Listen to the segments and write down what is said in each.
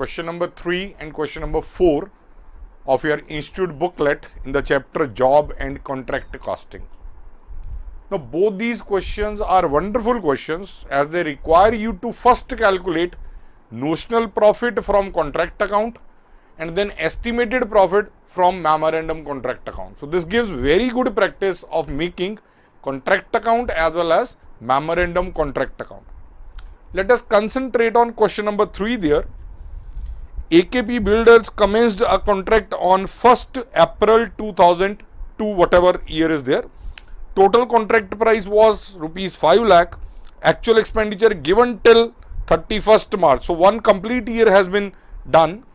question number 3 and question number 4 of your institute booklet in the chapter Job and Contract Costing. Now both these questions are wonderful questions as they require you to first calculate notional profit from contract account and then estimated profit from memorandum contract account. So this gives very good practice of making contract account as well as memorandum contract account. Let us concentrate on question number 3 there. AKP Builders commenced a contract on 1st April 2002, whatever year is there. Total contract price was rupees 5 lakh. Actual expenditure given till 31st March. So one complete year has been done.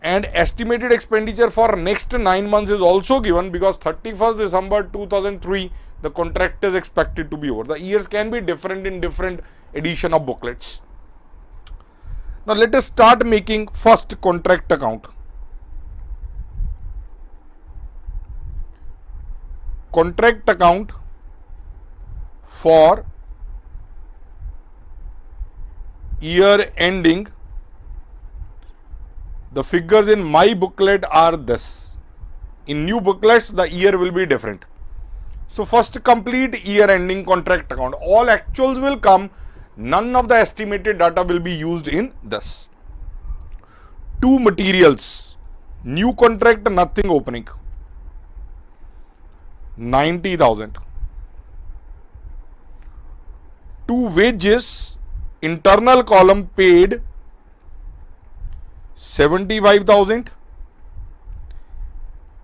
And estimated expenditure for next 9 months is also given because 31st December 2003 the contract is expected to be over. The years can be different in different edition of booklets. Now let us start making first contract account. Contract account for year ending. The figures in my booklet are this. In new booklets, the year will be different. So first complete year ending contract account. All actuals will come. None of the estimated data will be used in this. 2 materials. New contract, nothing opening. 90,000. 2 wages. Internal column paid 75,000.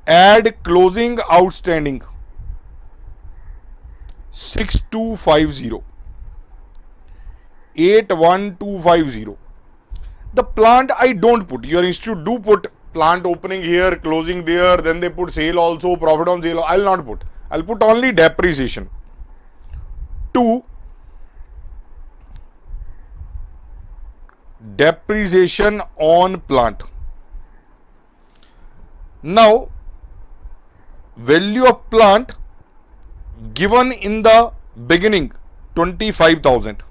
Add closing outstanding 6250. 81250. The plant I don't put. Your institute do put plant opening here, closing there, then they put sale also, profit on sale. I'll not put. I'll put only depreciation. 2. Depreciation on plant. Now, value of plant given in the beginning 25,000.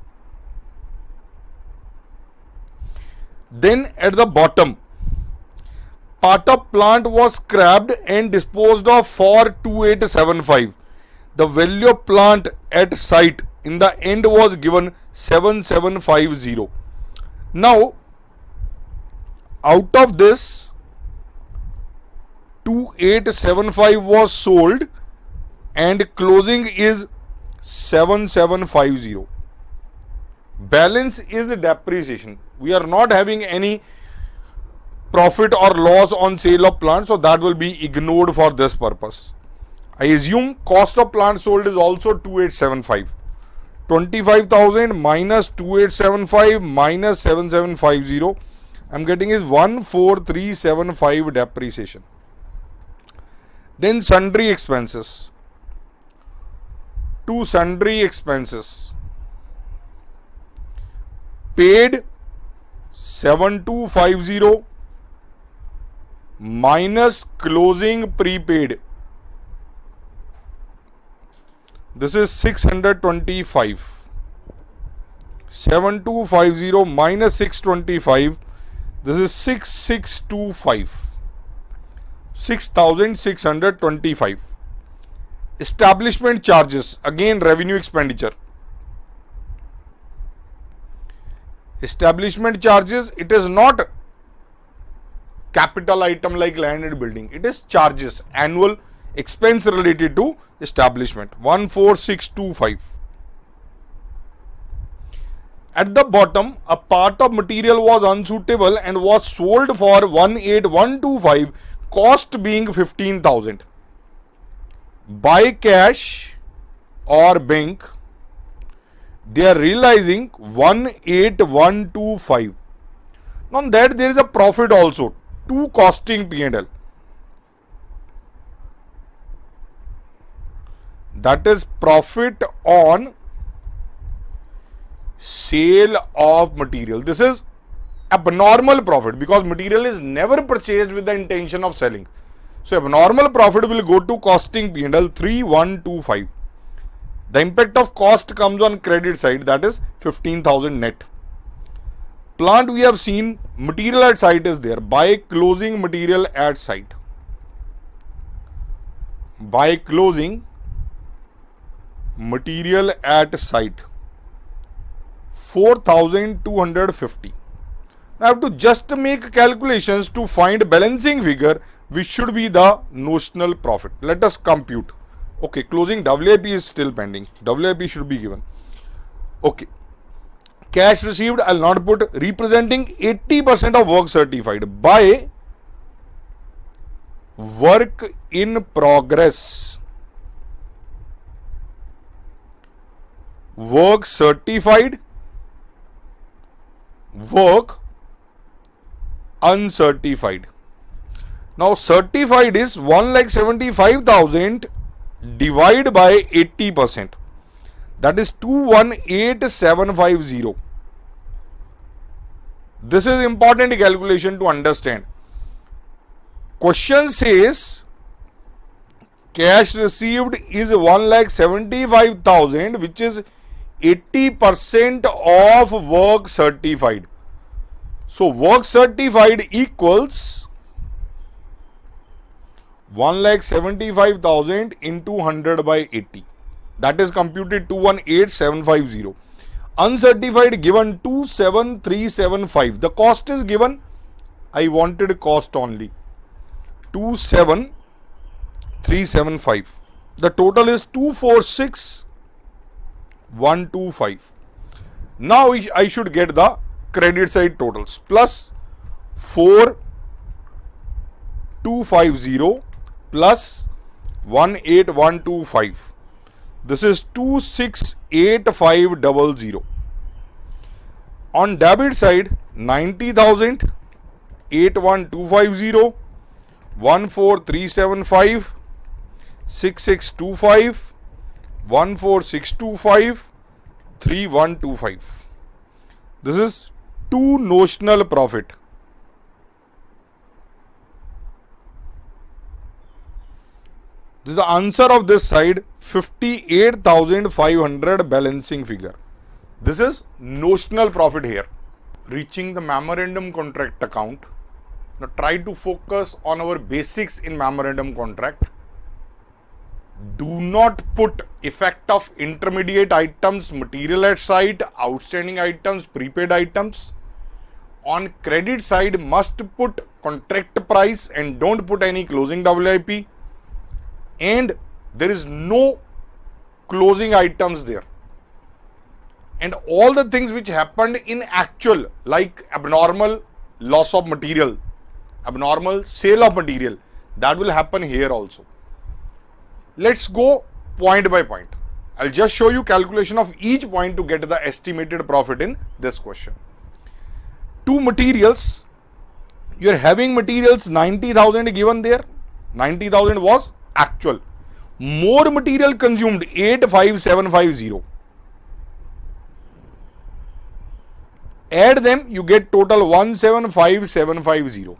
Then at the bottom, part of plant was scrapped and disposed of for 2875. The value of plant at site in the end was given 7750. Now, out of this, 2875 was sold and closing is 7750. Balance is depreciation. We are not having any profit or loss on sale of plant, so that will be ignored for this purpose. I assume cost of plant sold is also 2875. 25,000 minus 2875 minus 7750. I am getting is 14375 depreciation. Then sundry expenses. 2 sundry expenses. Paid 7250 minus closing prepaid. This is 625. 7250 minus 625. This is 6625. 6625. Establishment charges. Again revenue expenditure. Establishment charges, it is not capital item like land and building. It is charges, annual expense related to establishment. 14625. At the bottom, a part of material was unsuitable and was sold for 18125, cost being 15,000. By cash or bank, they are realizing 18125. On that there is a profit also, 2 costing P&L. That is profit on sale of material. This is abnormal profit because material is never purchased with the intention of selling. So abnormal profit will go to costing P&L 3125. The impact of cost comes on credit side, that is 15,000 net. plant we have seen, material at site is there. By closing material at site. By closing material at site, 4,250. I have to just make calculations to find balancing figure, which should be the notional profit. Let us compute. Okay, closing WIP is still pending. WIP should be given. Okay. Cash received, I'll not put, representing 80% of work certified by work in progress. Work certified, work uncertified. Now certified is 1,75,000 divided by 80%. That is 218,750. This is important calculation to understand. Question says cash received is 1,75,000, which is 80% of work certified. So work certified equals 1,75,000 into 100 by 80. That is computed 218,750. Uncertified given 27,375. The cost is given. I wanted cost only. 27,375. The total is 246,125. Now I should get the credit side totals. Plus 4,250 plus 18,125. This is 26,8500. On debit side, 90,000, 81,250, 14,375, 6625, 14,625, 3125. This is 2 notional profit. This is the answer of this side, 58,500 balancing figure. This is notional profit here. Reaching the memorandum contract account. Now try to focus on our basics in memorandum contract. Do not put effect of intermediate items, material at site, outstanding items, prepaid items. On credit side, must put contract price and don't put any closing WIP. And there is no closing items there. And all the things which happened in actual, like abnormal loss of material, abnormal sale of material, that will happen here also. Let's go point by point. I'll just show you calculation of each point to get the estimated profit in this question. Two materials, you are having materials 90,000 given there. 90,000 was actual. More material consumed 85,750. Add them, you get total 175,750.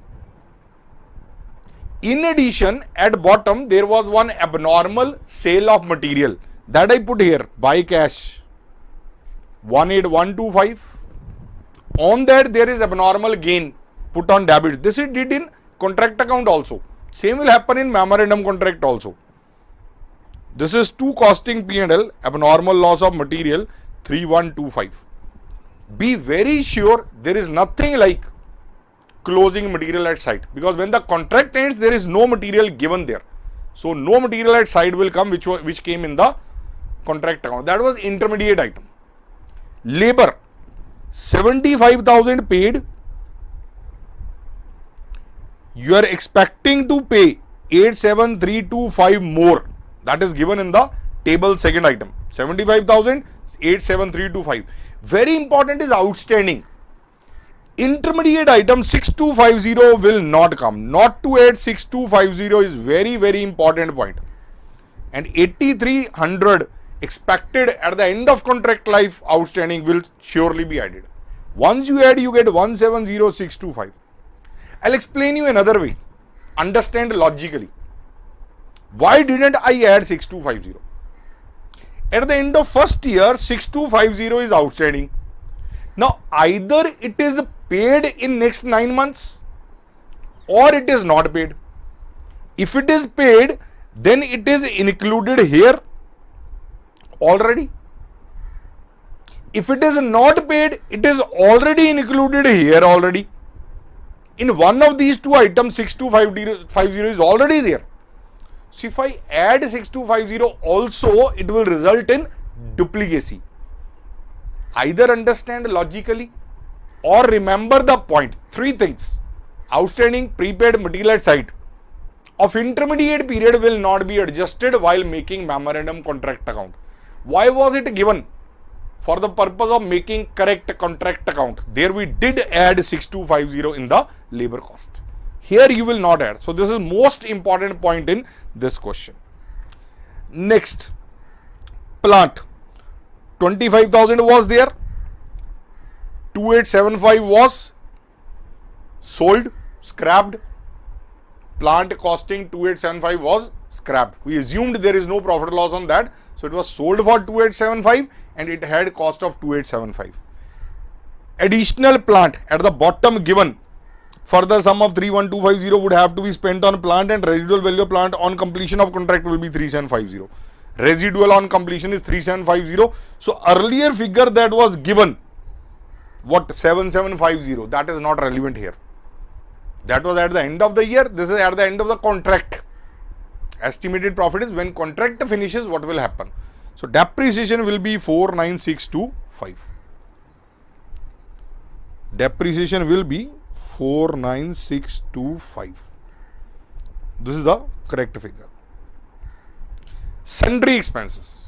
In addition, at bottom there was one abnormal sale of material that I put here by cash 18,125. On that there is abnormal gain put on debit. This it did in contract account also. Same will happen in memorandum contract also. This is 2 costing P&L, abnormal loss of material 3125. Be very sure there is nothing like closing material at site, because when the contract ends there is no material given there. So no material at site will come which came in the contract account. That was intermediate item. Labor 75,000 paid. You are expecting to pay 87,325 more. That is given in the table second item. 75,000, 87,325. Very important is outstanding. Intermediate item 6250 will not come. Not to add 6250 is very, very important point. And 8300 expected at the end of contract life outstanding will surely be added. Once you add, you get 170625. I'll explain you another way. Understand logically. Why didn't I add 6250? At the end of first year, 6250 is outstanding. Now either it is paid in next 9 months or it is not paid. If it is paid, then it is included here already. If it is not paid, it is already included here already. In one of these two items, 6250 is already there. So if I add 6250 also, it will result in duplicacy. Either understand logically or remember the point. Three things: outstanding, prepaid, material at site of intermediate period will not be adjusted while making memorandum contract account. Why was it given? For the purpose of making correct contract account. There we did add 6250 in the labor cost. Here you will not add. So this is most important point in this question. Next, plant. 25,000 was there. 2875 was sold, scrapped. Plant costing 2875 was scrapped. We assumed there is no profit or loss on that. So it was sold for 2875 and it had cost of 2875. Additional plant at the bottom given. Further sum of 31250 would have to be spent on plant, and residual value of plant on completion of contract will be 3750. Residual on completion is 3750. So earlier figure that was given, what, 7750, that is not relevant here. That was at the end of the year. This is at the end of the contract. Estimated profit is when contract finishes, what will happen. So depreciation will be 49625. Depreciation will be 49625. This is the correct figure. Sundry expenses.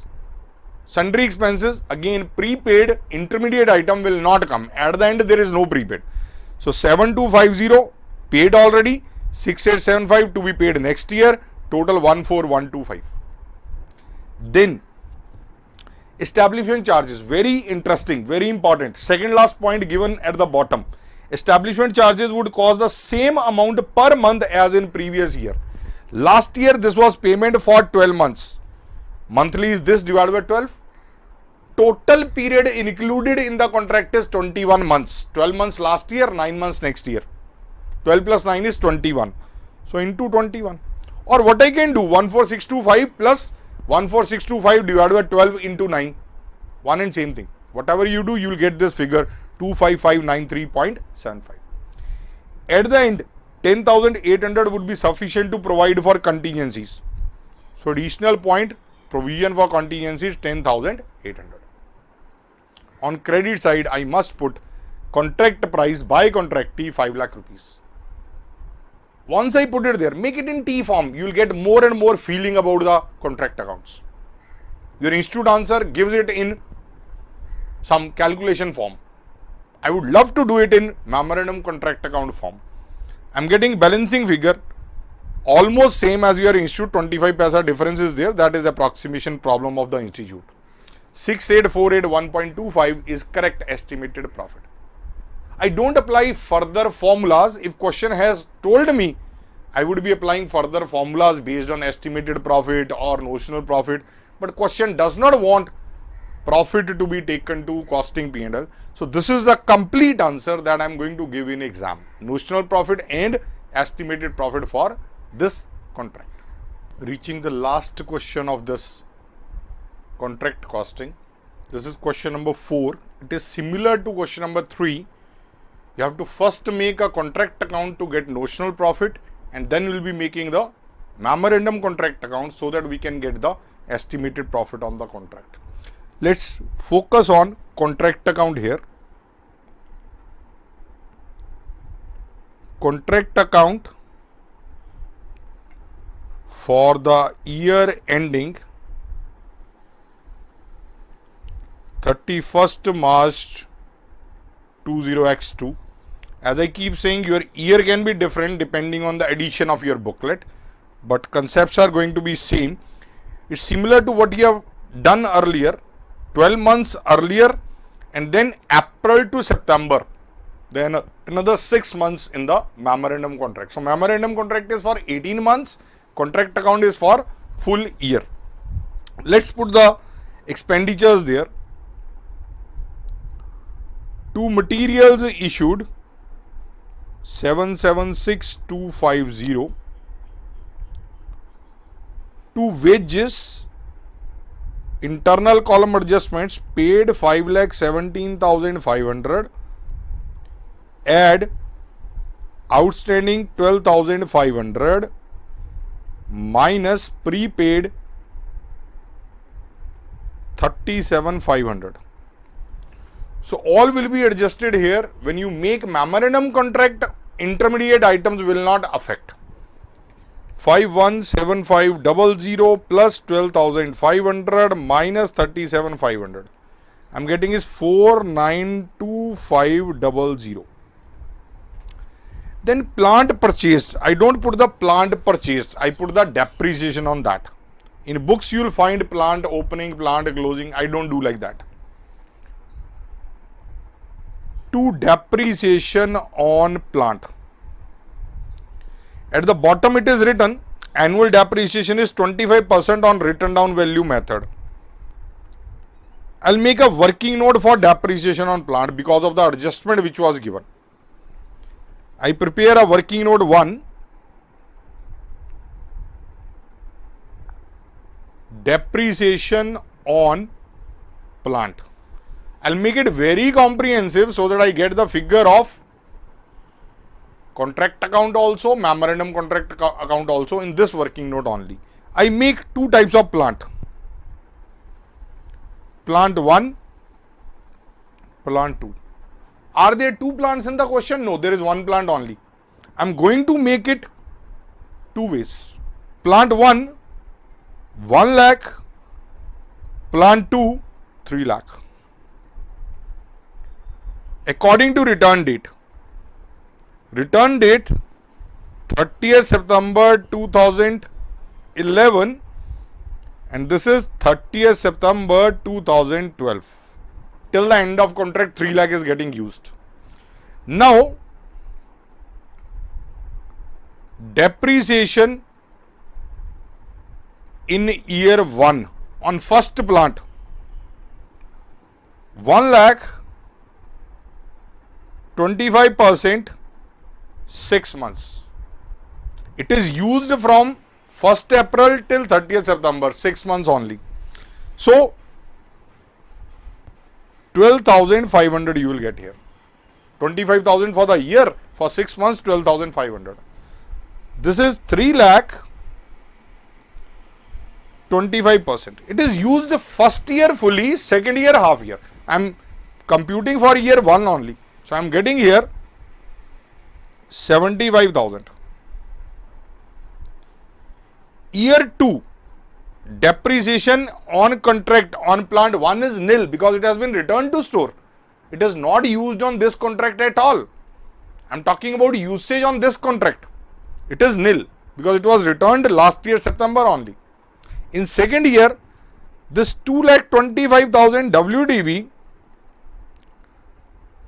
Sundry expenses, again prepaid intermediate item will not come. At the end there is no prepaid. So 7250 paid already, 6875 to be paid next year, total 14125. Then establishment charges, very interesting, very important. Second last point given at the bottom. Establishment charges would cost the same amount per month as in previous year. Last year this was payment for 12 months. Monthly is this divided by 12. Total period included in the contract is 21 months. 12 months last year, 9 months next year. 12 plus 9 is 21. So into 21. Or what I can do, 14625 plus 14625 divided by 12 into 9. One and same thing. Whatever you do, you will get this figure 25593.75. At the end, 10,800 would be sufficient to provide for contingencies. So additional point, provision for contingencies 10,800. On credit side, I must put contract price by contractee 5 lakh rupees. Once I put it there, make it in T form, you will get more and more feeling about the contract accounts. Your institute answer gives it in some calculation form. I would love to do it in memorandum contract account form. I am getting balancing figure almost same as your institute, 25 paisa difference is there. That is approximation problem of the institute. 6848 1.25 is correct estimated profit. I don't apply further formulas. If question has told me, I would be applying further formulas based on estimated profit or notional profit. But question does not want profit to be taken to costing P&L. So this is the complete answer that I am going to give in exam. Notional profit and estimated profit for this contract. Reaching the last question of this contract costing. This is question number 4. It is similar to question number 3. You have to first make a contract account to get notional profit, and then we will be making the memorandum contract account so that we can get the estimated profit on the contract. Let's focus on contract account here. Contract account for the year ending 31st March 20x2. As I keep saying, your year can be different depending on the edition of your booklet, but concepts are going to be same. It's similar to what you have done earlier, 12 months earlier, and then April to September, then another 6 months in the memorandum contract. So memorandum contract is for 18 months, contract account is for full year. Let's put the expenditures there. To materials issued 776250. To wages, internal column adjustments paid 5,17,500. Add outstanding 12,500 minus prepaid 37,500. So all will be adjusted here. When you make memorandum contract, intermediate items will not affect. 517500 plus 12,500 minus 37,500. I'm getting is 492500. Then plant purchased. I don't put the plant purchased. I put the depreciation on that. In books you will find plant opening, plant closing. I don't do like that. To depreciation on plant. At the bottom it is written annual depreciation is 25% on written down value method. I'll make a working note for depreciation on plant because of the adjustment which was given. I prepare a working note 1. Depreciation on plant. I'll make it very comprehensive so that I get the figure of contract account also, memorandum contract account also in this working note only. I make two types of plant. Plant 1, plant 2. Are there two plants in the question? No, there is one plant only. I'm going to make it two ways. Plant 1, 1 lakh. Plant 2, 3 lakh. According to return date. Return date 30th September 2011 and this is 30th September 2012. Till the end of contract 3 lakh is getting used. Now depreciation in year 1 on first plant 1 lakh 25% 6 months. It is used from 1st April till 30th September, 6 months only. So 12,500 you will get here. 25,000 for the year, for 6 months 12,500. This is 3 lakh 25%. It is used first year fully, second year half year. I am computing for year 1 only. So I am getting here 75,000. Year 2, depreciation on contract on plant 1 is nil because it has been returned to store. It is not used on this contract at all. I am talking about usage on this contract. It is nil because it was returned last year September only. In second year, this 2,25,000 WDV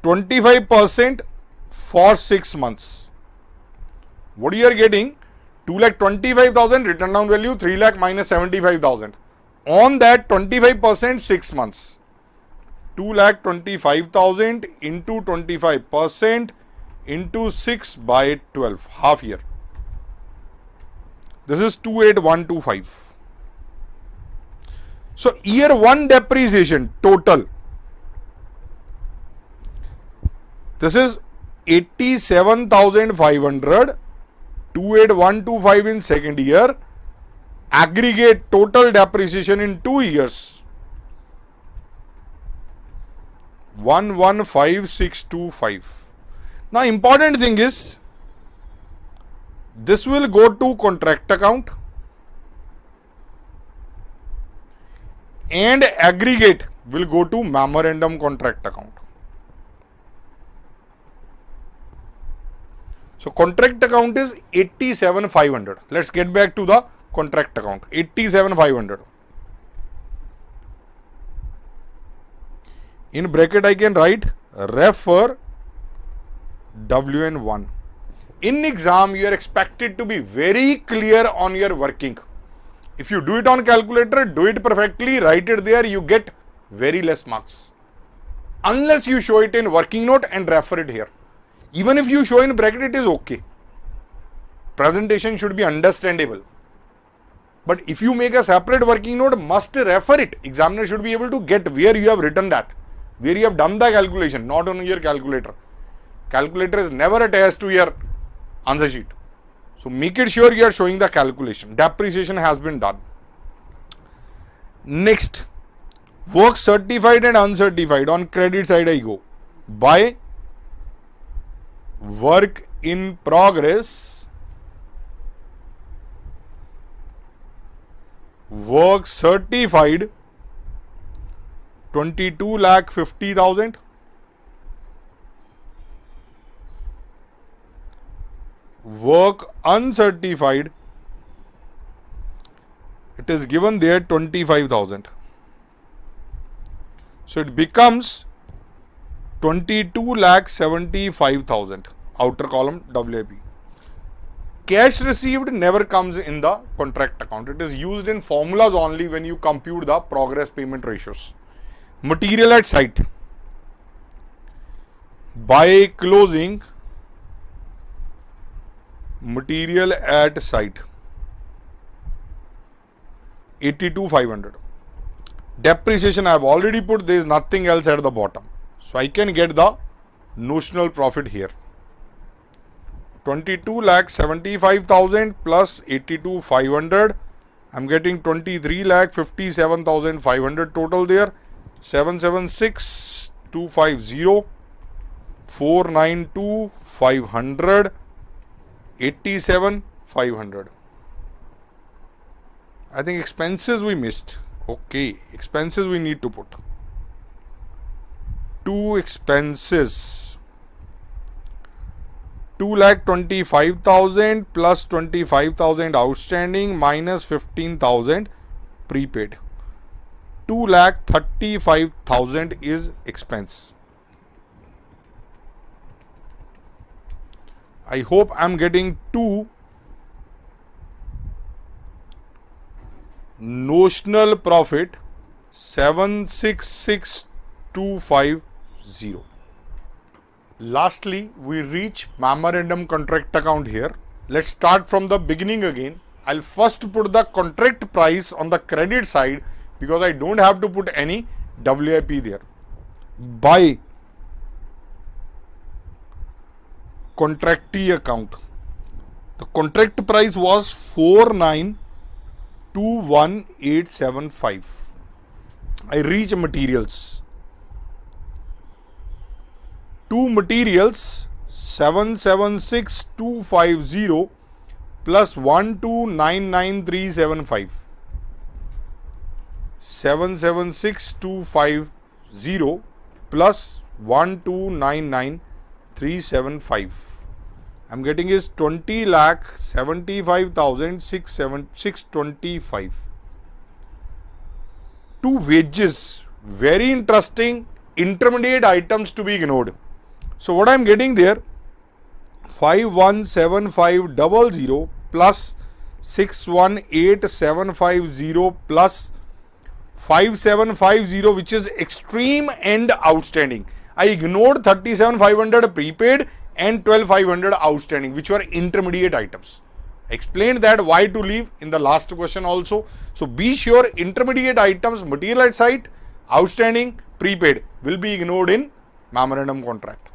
25% for 6 months. What you are getting? 2,25,000 written down value, 3 lakh minus 75,000. On that 25% 6 months. 2,25,000 into 25% into 6 by 12, half year. This is 28,125. So year 1 depreciation total. This is 87,500, 28,125 in second year. Aggregate total depreciation in 2 years 115,625. Now important thing is this will go to contract account and aggregate will go to memorandum contract account. So contract account is 87,500. Let's get back to the contract account. 87,500. In bracket I can write ref for WN1. In exam you are expected to be very clear on your working. If you do it on calculator, do it perfectly, write it there, you get very less marks. unless you show it in working note and refer it here. Even if you show in bracket, it is okay. Presentation should be understandable. But if you make a separate working note, must refer it. Examiner should be able to get where you have written that, where you have done the calculation, not on your calculator. Calculator is never attached to your answer sheet. So make it sure you are showing the calculation. Depreciation has been done. Next, work certified and uncertified. On credit side I go. By work in progress, work certified 22,50,000. Work uncertified, it is given there 25,000. So it becomes 22,75,000. Outer column WIP. Cash received never comes in the contract account. It is used in formulas only when you compute the progress payment ratios. Material at site. By closing, material at site 82,500. Depreciation I have already put, there is nothing else at the bottom. So I can get the notional profit here. 22,75,000 plus 82,500. I am getting 23,57,500 total there. 776,250, 492,500, 87,500. I think expenses we missed. Okay, expenses we need to put. Two expenses. 2,25,000 plus 25,000 outstanding minus 15,000 prepaid. 2,35,000 is expense. I hope I am getting two. Notional profit 766,250. Lastly, we reach memorandum contract account here. Let's start from the beginning again. I'll first put the contract price on the credit side because I don't have to put any WIP there. By contractee account, the contract price was 49,21875. I reach materials. Two materials 776,250 plus 1299375. 776,250 plus 1299375. I'm getting is 20,75,625. Two wages, very interesting intermediate items to be ignored. So what I'm getting there, 517500 plus 618,750 plus 5750, which is extreme and outstanding. I ignored 37,500 prepaid and 12,500 outstanding, which were intermediate items. Explained that why to leave in the last question also. So be sure intermediate items, material at site, outstanding, prepaid will be ignored in memorandum contract.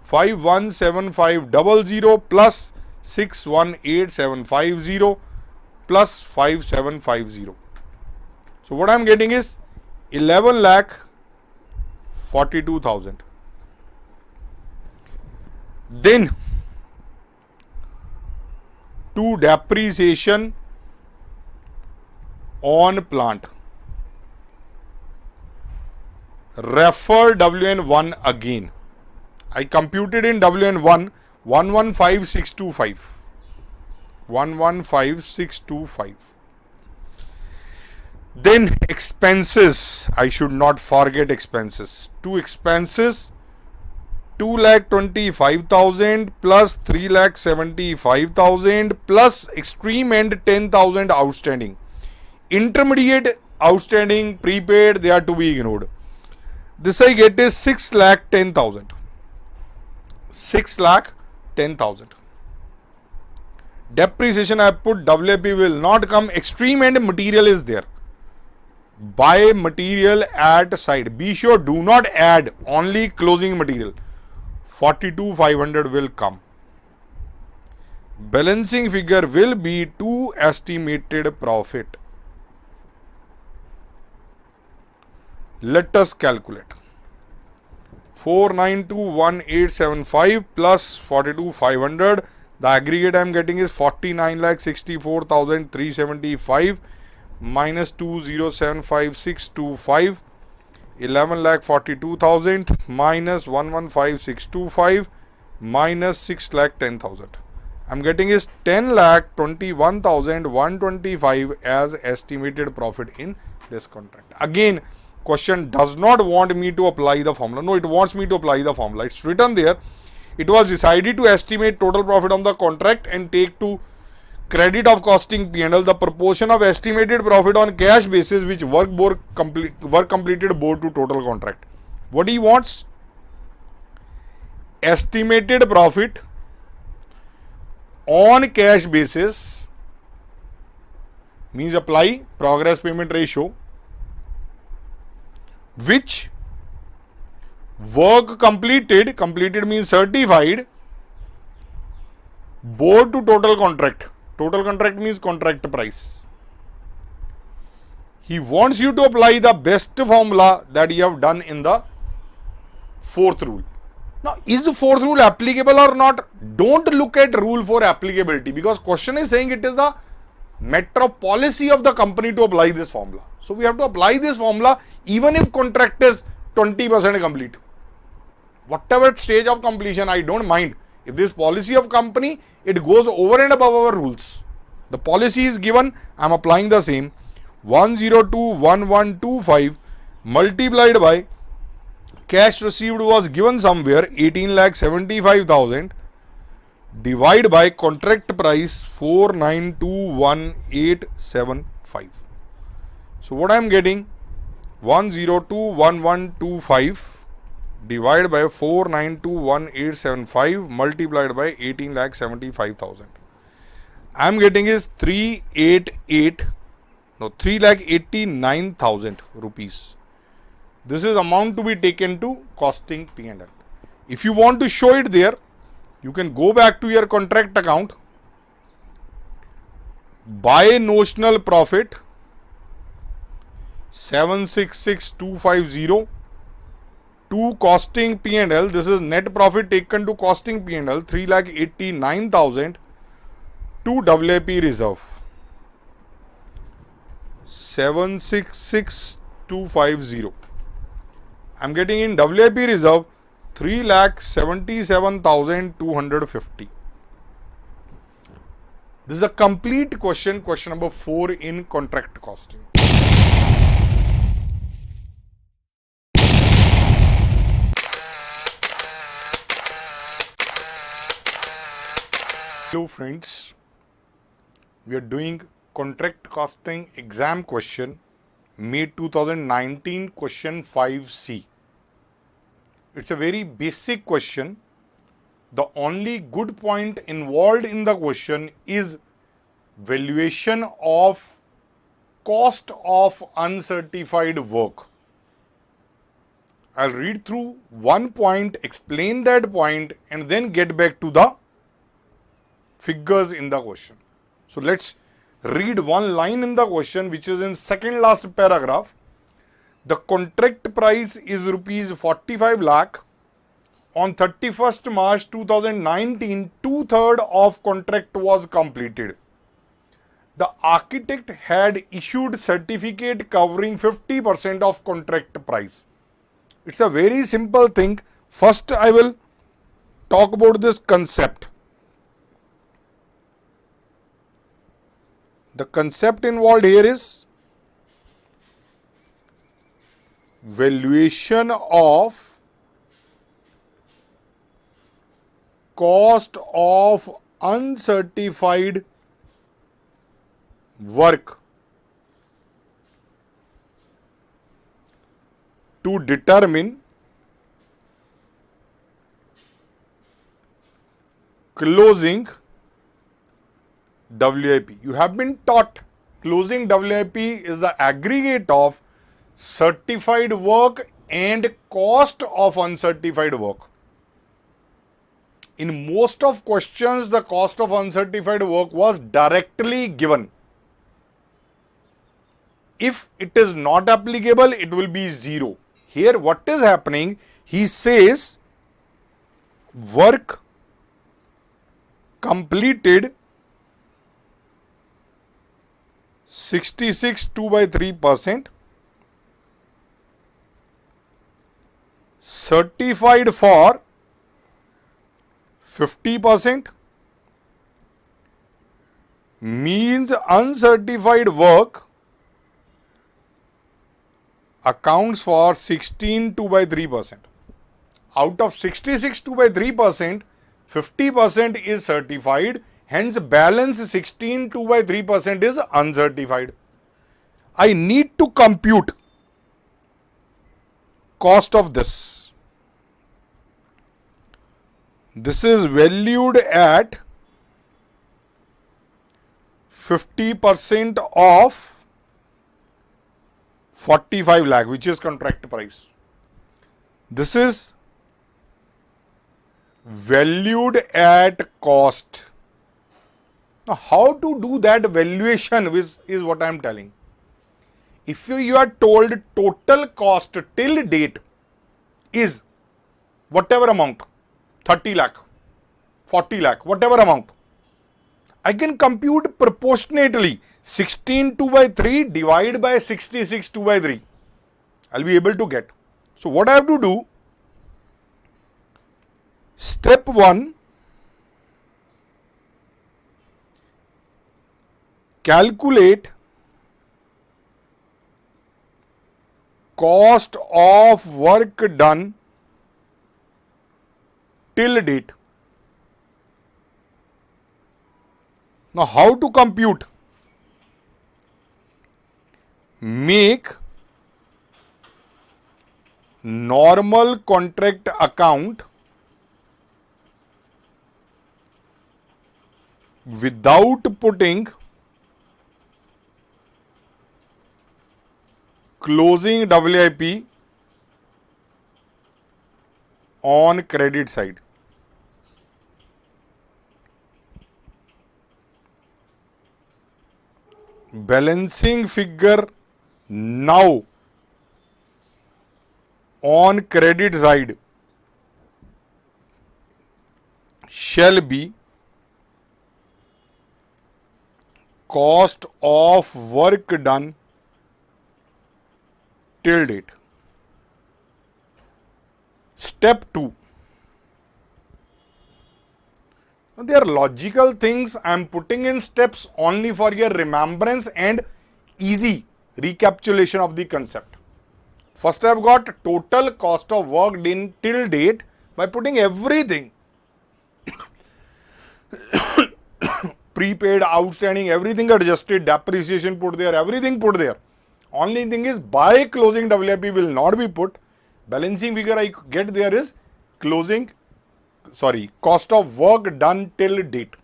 517500 plus 618,750 plus 5750. So what I am getting is 11,42,000. Then to depreciation on plant. Refer WN1 again. I computed in WN1 115,625. 115,625. Then expenses. I should not forget expenses. Two expenses 2,25,000 plus 3,75,000 plus extreme and 10,000 outstanding. Intermediate outstanding prepaid, they are to be ignored. This I get is 6,10,000. 6,10,000. Depreciation I put WIP will not come. Extreme end material is there. Buy material at side. Be sure do not add only closing material. 42,500 will come. Balancing figure will be to estimated profit. Let us calculate. 4921875 plus 42,500. The aggregate I am getting is 49,64,375 minus 2075625. 11,42,000 minus 115,625 minus 6,10,000. I am getting is 10,21,125 as estimated profit in this contract. Again, question does not want me to apply the formula. No, it wants me to apply the formula. It's written there. It was decided to estimate total profit on the contract and take to credit of costing P&L the proportion of estimated profit on cash basis which work completed bore to total contract. What he wants? Estimated profit on cash basis means apply progress payment ratio which work completed means certified bore to total contract. Total contract means contract price. He wants you to apply the best formula that you have done in the fourth rule. Now, is the fourth rule applicable or not? Don't look at rule for applicability because question is saying it is the matter of policy of the company to apply this formula. So, we have to apply this formula even if contract is 20% complete. Whatever stage of completion, I don't mind. If this policy of company, it goes over and above our rules. The policy is given, I am applying the same. 1021125 multiplied by cash received was given somewhere 18,75,000 divide by contract price 4921875. So what I am getting 1021125 divided by 4921875 multiplied by 18,75,000. I am getting is 3,89,000 rupees. This is amount to be taken to costing P&L. If you want to show it there, you can go back to your contract account, buy notional profit 766,250 to costing P&L. This is net profit taken to costing P&L 3,89,000 to WIP reserve 766,250. I am getting in WIP reserve 3,77,250. This is a complete question number 4 in contract costing. Hello friends, we are doing contract costing exam question May 2019 question 5C. It's a very basic question. The only good point involved in the question is valuation of cost of uncertified work. I'll read through one point, explain that point, and then get back to the figures in the question. So let's read one line in the question which is in second last paragraph. The contract price is rupees 45 lakh. On 31st March 2019, 2/3 of contract was completed. The architect had issued certificate covering 50% of contract price. It's a very simple thing. First, I will talk about this concept. The concept involved here is valuation of cost of uncertified work. to determine closing WIP. You have been taught closing WIP is the aggregate of certified work and cost of uncertified work. In most of questions, the cost of uncertified work was directly given. If it is not applicable, it will be 0. Here what is happening? He says work completed 66 2/3%, certified for 50%, means uncertified work accounts for 16 2/3%. Out of 66 2/3%, 50% is certified, hence balance 16 2/3% is uncertified. I need to compute cost of this. This is valued at 50% of 45 lakh, which is contract price. This is valued at cost. Now, how to do that valuation is what I am telling. If you are told total cost till date is whatever amount, 30 lakh, 40 lakh, whatever amount, I can compute proportionately 16 2/3 divided by 66 2/3. I'll be able to get. So what I have to do? Step 1, calculate cost of work done till date. Now, how to compute? Make normal contract account without putting closing WIP on credit side. Balancing figure now on credit side shall be cost of work done till date. Step 2. They are logical things I am putting in steps only for your remembrance and easy recapitulation of the concept. First I have got total cost of work done till date by putting everything prepaid, outstanding, everything adjusted, depreciation put there, everything put there. Only thing is by closing WIP will not be put. Balancing figure I get there is cost of work done till date.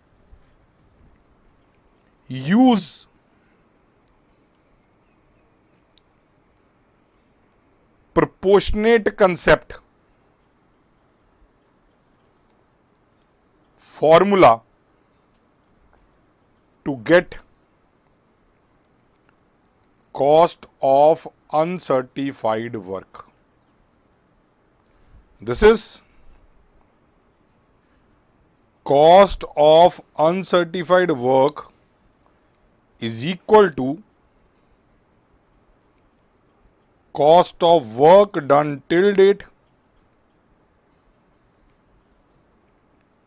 Use proportionate concept formula to get cost of uncertified work. This is cost of uncertified work is equal to cost of work done till date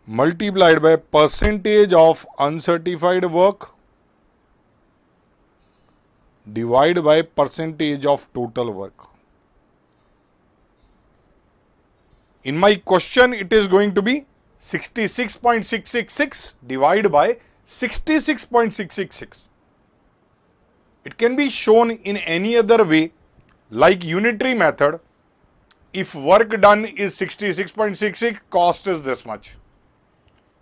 multiplied by percentage of uncertified work divided by percentage of total work. In my question, it is going to be 66.666 divided by 66.666. It can be shown in any other way like unitary method if work done is 66.66, cost is this much.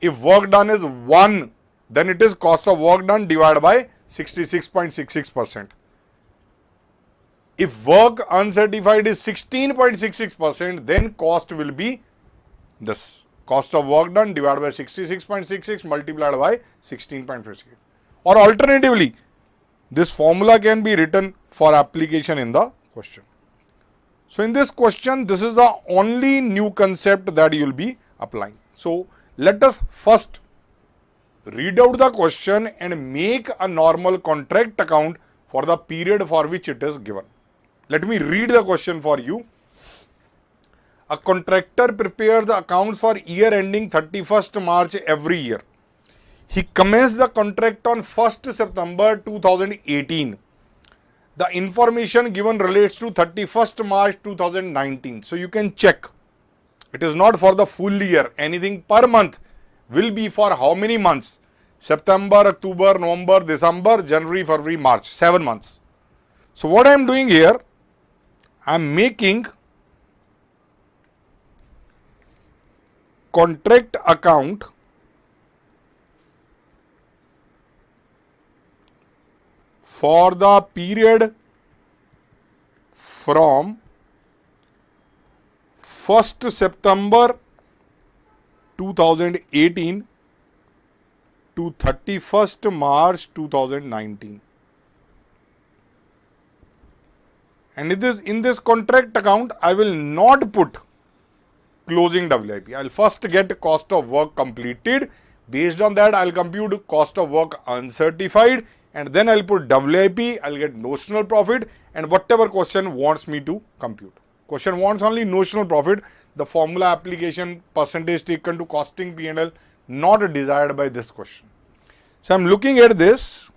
If work done is 1, then it is cost of work done divided by 66.66%. If work uncertified is 16.66%, then cost will be this. Cost of work done divided by 66.66 multiplied by 16.56. Or alternatively, this formula can be written for application in the question. So in this question, this is the only new concept that you will be applying. So let us first read out the question and make a normal contract account for the period for which it is given. Let me read the question for you. A contractor prepares the accounts for year ending 31st March every year. He commenced the contract on 1st September 2018. The information given relates to 31st March 2019. So you can check. It is not for the full year. Anything per month will be for how many months? September, October, November, December, January, February, March. 7 months. So what I am doing here, I am making contract account for the period from 1st September 2018 to 31st March 2019. And in this contract account, I will not put closing WIP. I will first get cost of work completed. Based on that, I will compute cost of work uncertified, and then I will put WIP. I will get notional profit and whatever question wants me to compute. Question wants only notional profit. The formula application percentage taken to costing P&L not desired by this question. So I am looking at this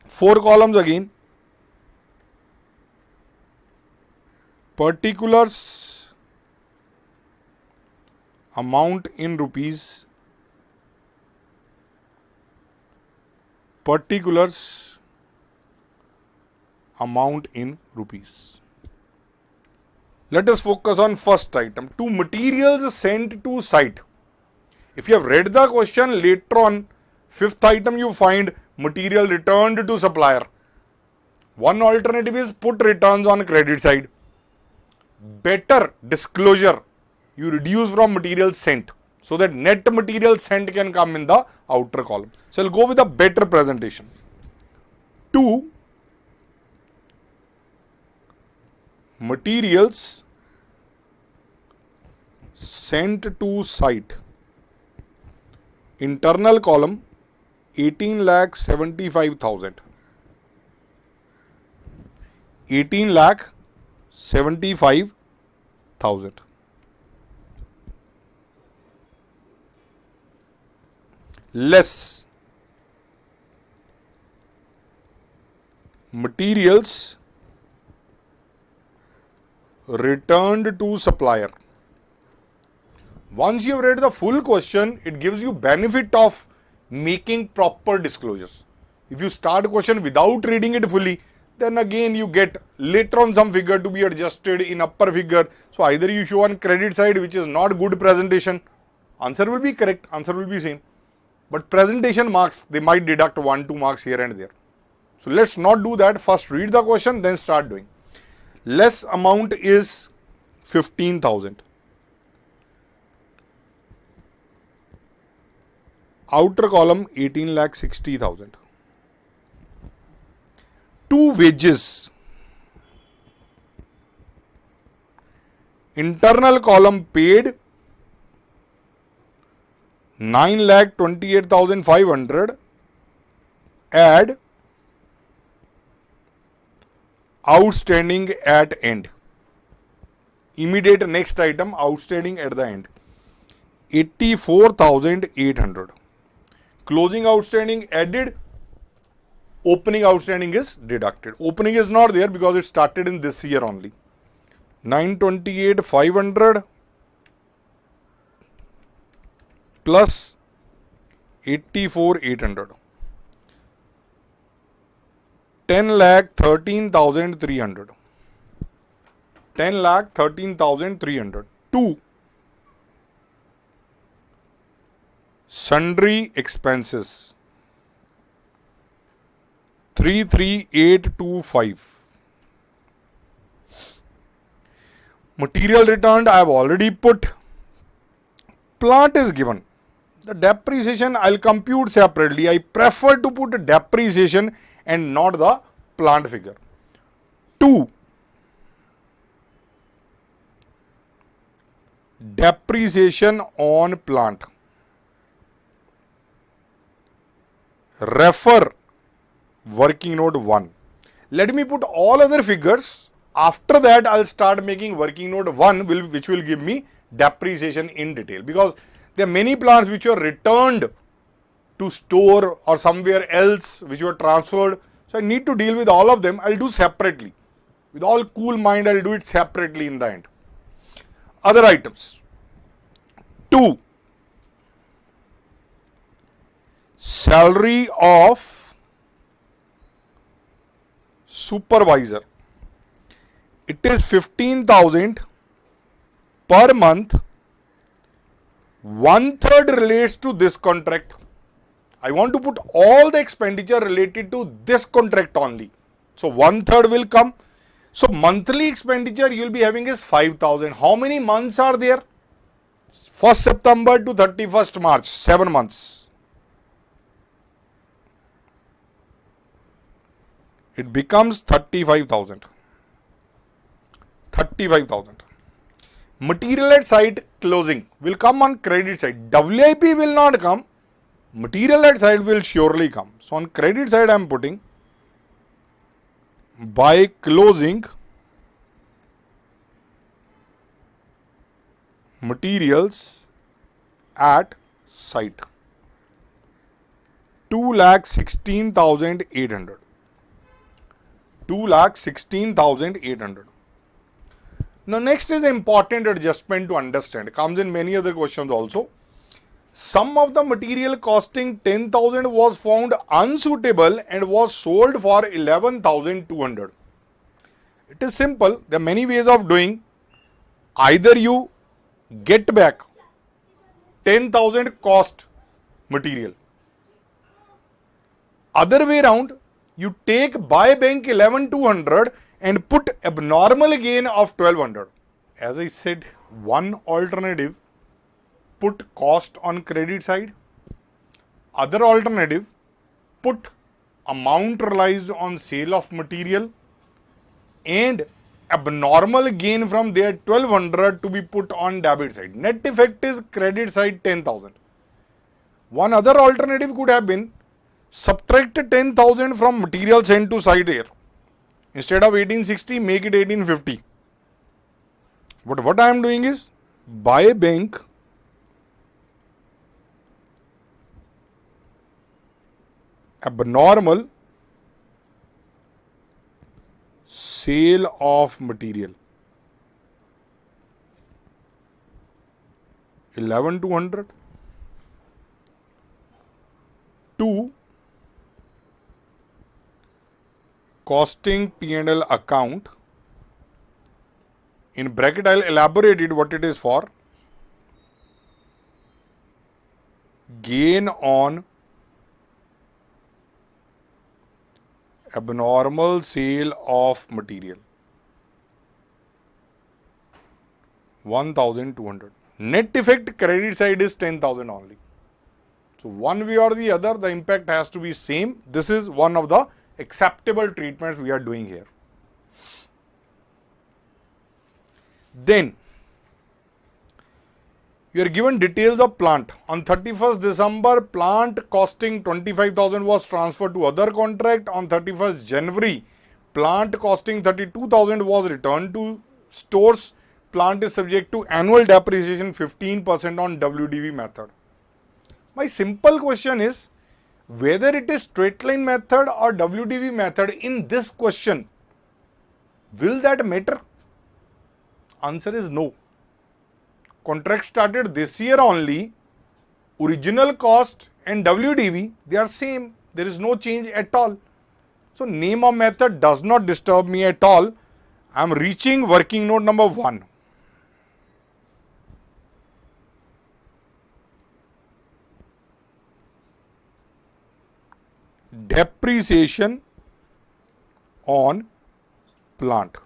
4 columns again. Particulars, amount in rupees, particulars, amount in rupees. Let us focus on first item. 2 materials sent to site. If you have read the question, later on 5th item you find material returned to supplier. One alternative is put returns on credit side. Better disclosure, you reduce from material sent so that net material sent can come in the outer column. So I'll go with a better presentation. 2 materials sent to site. Internal column 18,75,000. 18,75,000. Less materials returned to supplier. Once you have read the full question, it gives you benefit of making proper disclosures. If you start a question without reading it fully, then again you get later on some figure to be adjusted in upper figure. So either you show on credit side, which is not good presentation, answer will be correct, answer will be same. But presentation marks, they might deduct 1-2 marks here and there. So let's not do that. First read the question, then start doing. Less amount is 15,000. Outer column 18,60,000. 2 wages. Internal column paid 9,28,500. Add outstanding at end. Immediate next item, outstanding at the end. 84,800. Closing outstanding added, opening outstanding is deducted. Opening is not there because it started in this year only. 928,500 plus 84,800. 10,13,300. 10,13,300. 2. Sundry expenses 33825. Material returned I have already put. Plant is given. The depreciation I'll compute separately. I prefer to put depreciation and not the plant figure. 2. Depreciation on plant. Refer working note 1. Let me put all other figures. After that, I'll start making working note 1, which will give me depreciation in detail, because there are many plants which were returned to store or somewhere else which were transferred. So I need to deal with all of them. I'll do separately. With all cool mind, I'll do it separately in the end. Other items. 2. Salary of supervisor. It is 15,000 per month. 1/3 relates to this contract. I want to put all the expenditure related to this contract only. So 1/3 will come. So monthly expenditure you will be having is 5,000. How many months are there? 1st September to 31st March, 7 months. It becomes 35,000. 35,000. Material at site closing will come on credit side. WIP will not come. Material at site will surely come. So on credit side I am putting by closing materials at site. 2,16,800. 2,16,800. Now next is an important adjustment to understand. Comes in many other questions also. Sum of the material costing 10,000 was found unsuitable and was sold for 11,200. It is simple. There are many ways of doing. Either you get back 10,000 cost material. Other way around, you take by bank 11,200 and put abnormal gain of 1,200. As I said, one alternative, put cost on credit side. Other alternative, put amount realized on sale of material and abnormal gain from there 1,200 to be put on debit side. Net effect is credit side 10,000. One other alternative could have been subtract 10,000 from material sent to site here. Instead of 1860, make it 1850. But what I am doing is, by bank, abnormal sale of material. 11,200. 2. Costing P&L account. In bracket, I'll elaborate it what it is for. Gain on abnormal sale of material. 1,200. Net effect credit side is 10,000 only. So one way or the other, the impact has to be same. This is one of the acceptable treatments we are doing here. Then you are given details of plant. On 31st December, plant costing 25,000 was transferred to other contract. On 31st January, plant costing 32,000 was returned to stores. Plant is subject to annual depreciation 15% on WDV method. My simple question is, whether it is straight line method or WDV method in this question, will that matter? Answer is no. Contract started this year only. Original cost and WDV, they are same. There is no change at all. So name of method does not disturb me at all. I am reaching working note number 1. Depreciation on plant.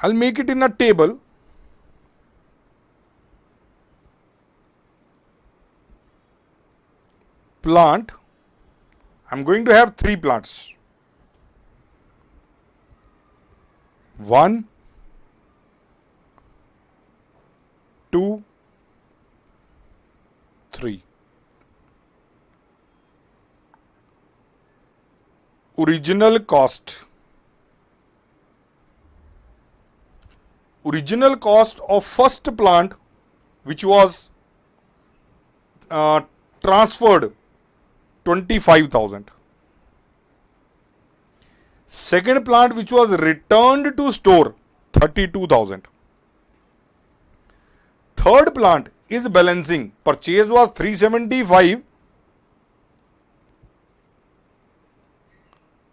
I'll make it in a table. Plant. I'm going to have 3 plants. 1, 2, 3. Original cost. Original cost of first plant, which was transferred, 25,000. Second plant which was returned to store, 32,000. Third plant is balancing. Purchase was 375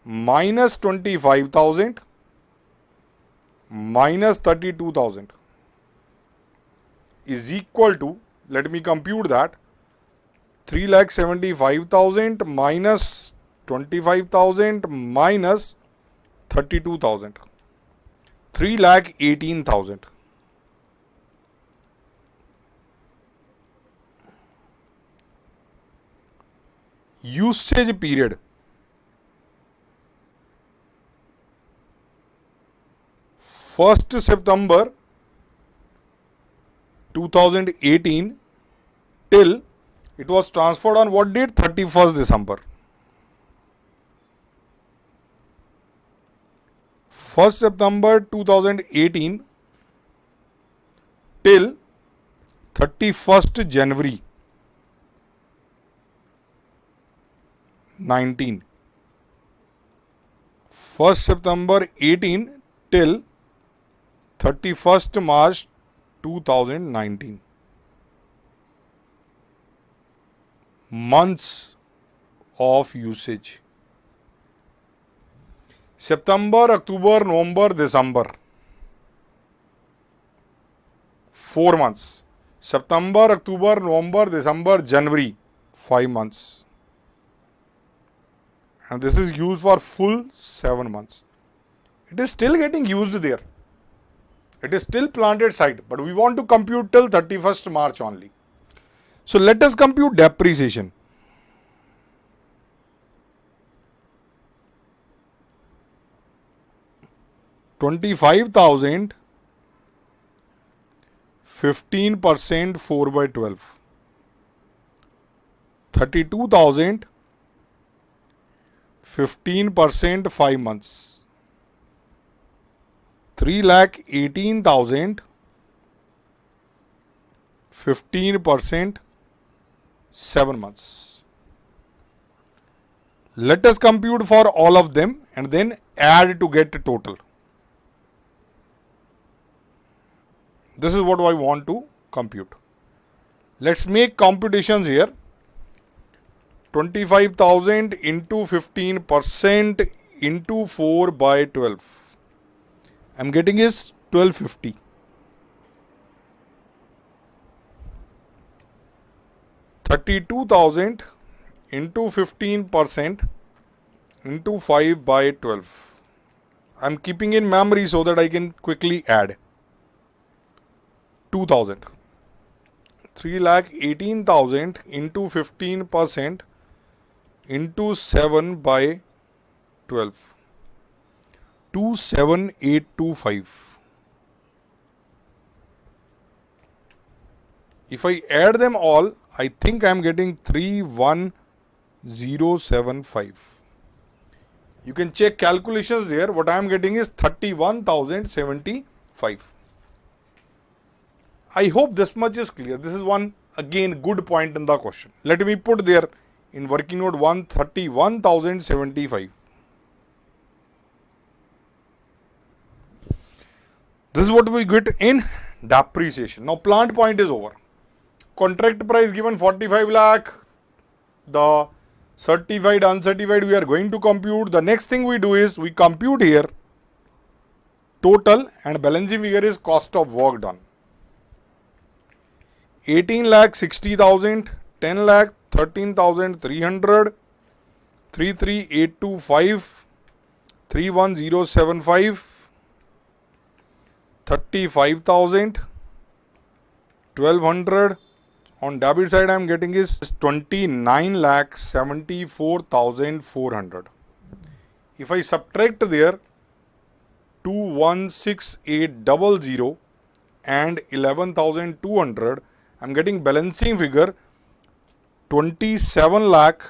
minus 25,000 minus 32,000 is equal to, let me compute that, 3,75,000 minus 25,000 minus 32,000, 3,18,000. Usage period. First September 2018 till it was transferred on what date? 31st December. 1st September 2018 till 31st January 19. 1st September 18 till 31st March 2019. Months of usage. September, October, November, December. 4 months. September, October, November, December, January. 5 months. And this is used for full 7 months. It is still getting used there. It is still planted side, but we want to compute till 31st March only. So let us compute depreciation. $25,000, 15% 4 by 12. 32,000, 15% 5 months. 3,18,000, 15% 7 months. Let us compute for all of them and then add to get total. This is what I want to compute. Let's make computations here. 25,000 into 15% into 4 by 12. I am getting is 1250. $32,000 into 15% into 5 by 12. I am keeping in memory so that I can quickly add. 2,000. 3,18,000 into 15% into 7 by 12. 27825. If I add them all, I think I am getting 31075. You can check calculations there. What I am getting is 31,075. I hope this much is clear. This is one again good point in the question. Let me put there in working note 1, 31,075. This is what we get in depreciation. Now plant point is over. Contract price given 45 lakh. The certified, uncertified we are going to compute. The next thing we do is we compute here total, and balancing figure is cost of work done. 18 lakh 60,000, 10 lakh 13,300, 33825, 31075, 35,000, 1200. On debit side I am getting is 29 lakh 74,400. If I subtract there 216800 and 11,200, I am getting balancing figure 27 lakh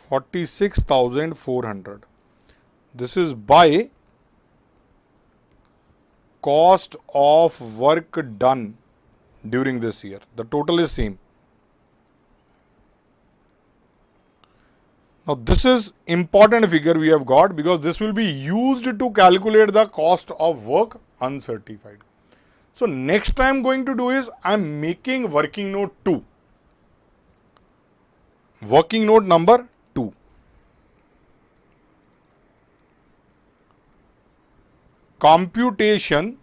46,400. This is by cost of work done during this year. The total is same. Now this is important figure we have got, because this will be used to calculate the cost of work uncertified. So next I am going to do is I am making working note 2. Working note number 2. Computation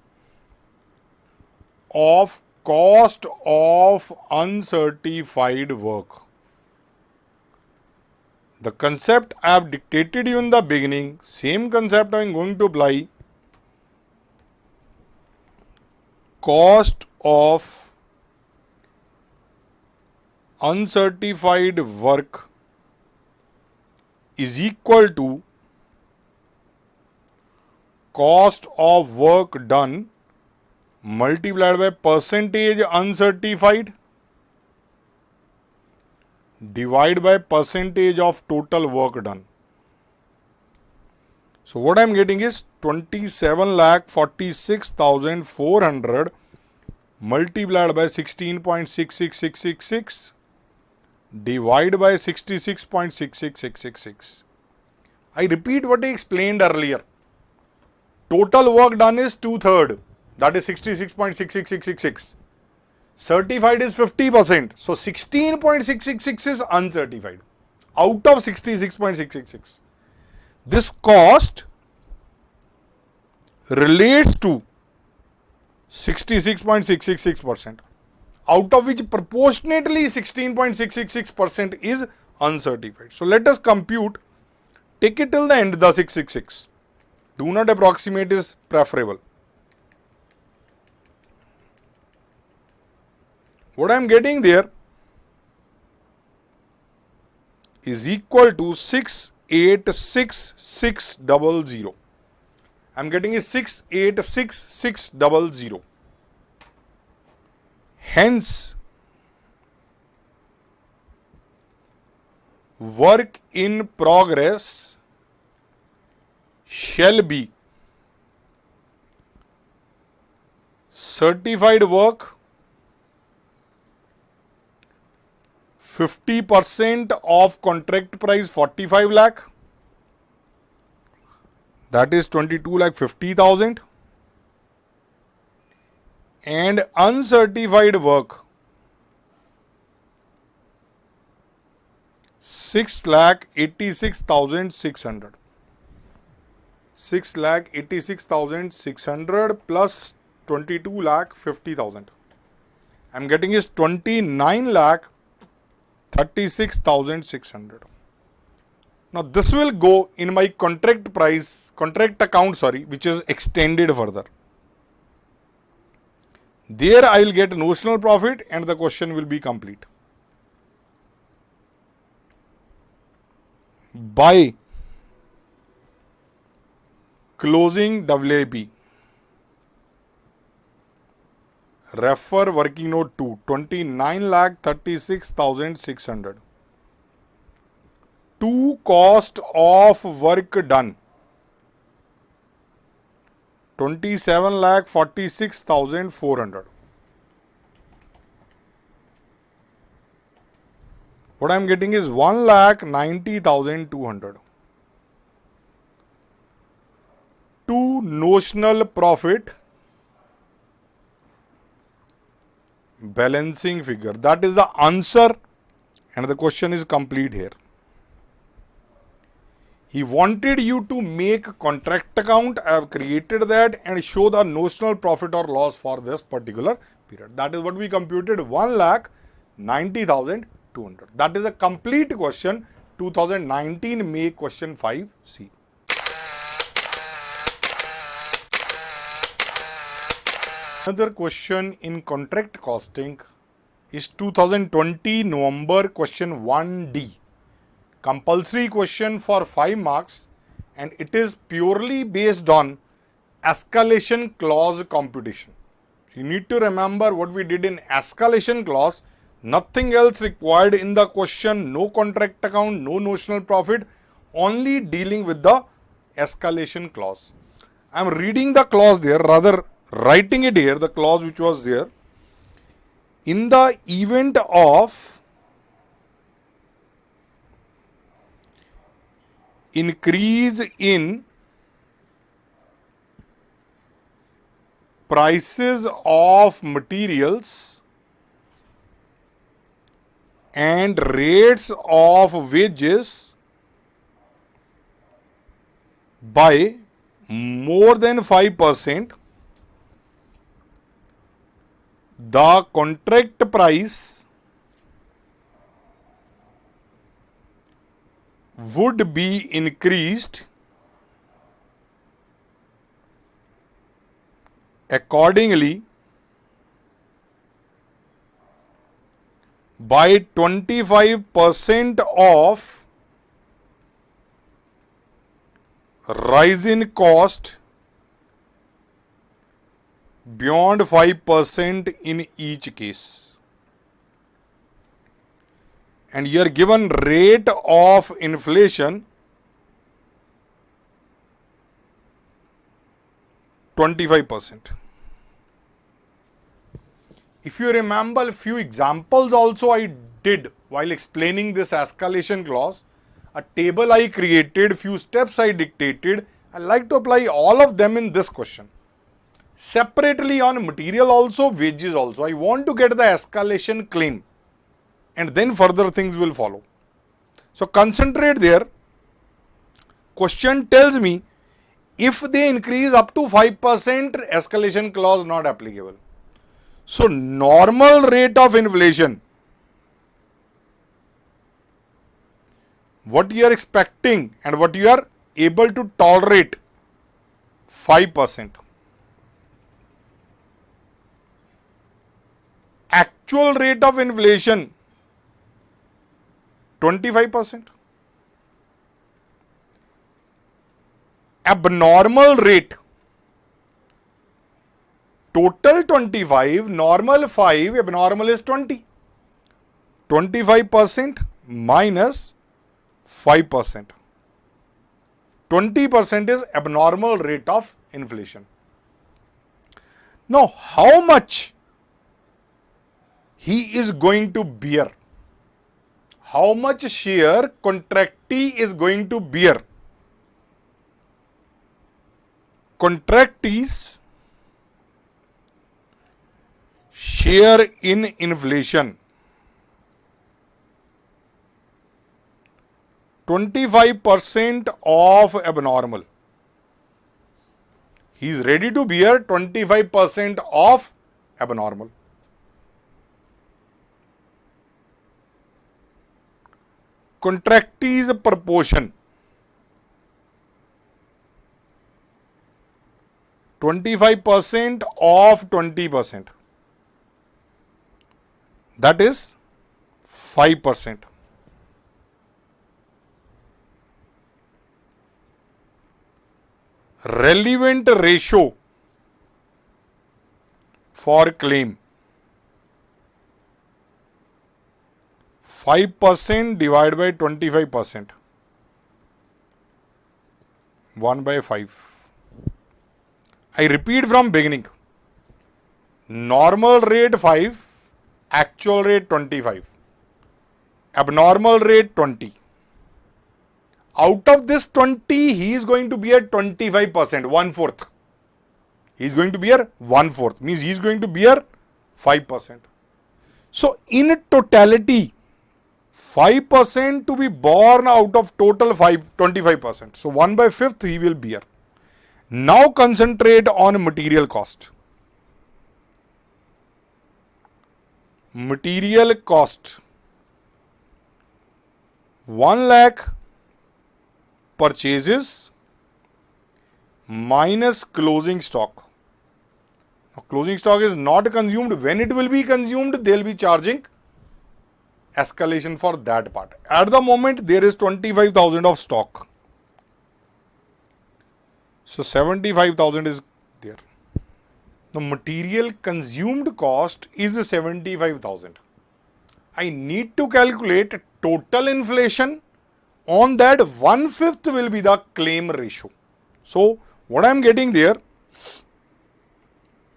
of cost of uncertified work. The concept I have dictated you in the beginning, same concept I am going to apply. Cost of uncertified work is equal to cost of work done multiplied by percentage uncertified divided by percentage of total work done. So what I am getting is 27,46,400 multiplied by 16.66666 divided by 66.66666. I repeat what I explained earlier. Total work done is 2/3, that is 66.66666. Certified is 50%. So 16.666 is uncertified out of 66.666. This cost relates to 66.666%, out of which proportionately 16.666% is uncertified. So let us compute. Take it till the end, the 666. Do not approximate, is preferable. What I am getting there is equal to 686,600. I am getting is 686,600. Hence, work in progress shall be certified work 50% of contract price 45 lakh, that is 22,50,000, and uncertified work 6,86,600. 6,86,600 plus 22,50,000. I am getting is 29,36,600. Now this will go in my contract account, which is extended further. There I will get notional profit and the question will be complete. By closing WIP, refer working note 2, 29,36,600. To cost of work done 27,46,400. What I am getting is 1,90,200. To notional profit balancing figure. That is the answer, and the question is complete here. He wanted you to make contract account. I have created that and show the notional profit or loss for this particular period. That is what we computed, 1,90,200. That is a complete question, 2019 May question 5C. Another question in contract costing is 2020 November question 1D. Compulsory question for 5 marks, and it is purely based on escalation clause computation. So you need to remember what we did in escalation clause. Nothing else required in the question, no contract account, no notional profit, only dealing with the escalation clause. I am reading the clause there, rather writing it here, the clause which was there. In the event of increase in prices of materials and rates of wages by more than 5%, the contract price would be increased accordingly by 25% of rise in cost beyond 5% in each case. And you are given rate of inflation 25%. If you remember, a few examples also I did while explaining this escalation clause. A table I created, few steps I dictated. I like to apply all of them in this question. Separately on material also, wages also. I want to get the escalation claim, and then further things will follow. So concentrate there. Question tells me if they increase up to 5%, escalation clause not applicable. So normal rate of inflation, what you are expecting and what you are able to tolerate, 5%. Actual rate of inflation, 25%. Abnormal rate, total 25, normal 5, abnormal is 20. 25% minus 5%. 20% is abnormal rate of inflation. Now, how much he is going to bear? How much share contractee is going to bear? Contractees share in inflation, 25% of abnormal. He is ready to bear 25% of abnormal. Contractee's proportion, 25% of 20%. That is 5%. Relevant ratio for claim, 5% divided by 25%, 1 by 5. I repeat from beginning. Normal rate 5, actual rate 25, abnormal rate 20. Out of this 20, he is going to bear 25%, 1/4. He is going to bear 1/4, means he is going to bear 5%. So in totality, 5% to be borne out of total 25%. So 1/5 he will bear. Now concentrate on material cost. Material cost. 1 lakh purchases minus closing stock. Now, closing stock is not consumed. When it will be consumed, they will be charging escalation for that part. At the moment, there is 25,000 of stock. So 75,000 is there. The material consumed cost is 75,000. I need to calculate total inflation. On that, 1/5 will be the claim ratio. So what I am getting there,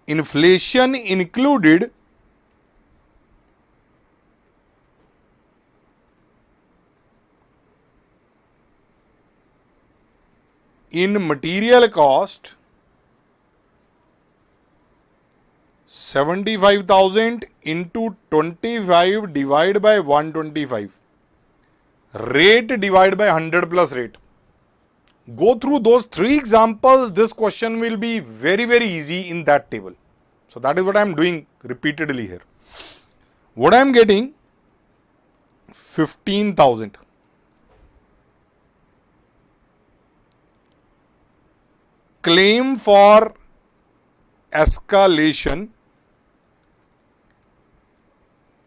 inflation included in material cost 75,000 into 25 divided by 125. Rate divided by 100 plus rate. Go through those 3 examples. This question will be very, very easy in that table. So that is what I am doing repeatedly here. What I am getting, 15,000. Claim for escalation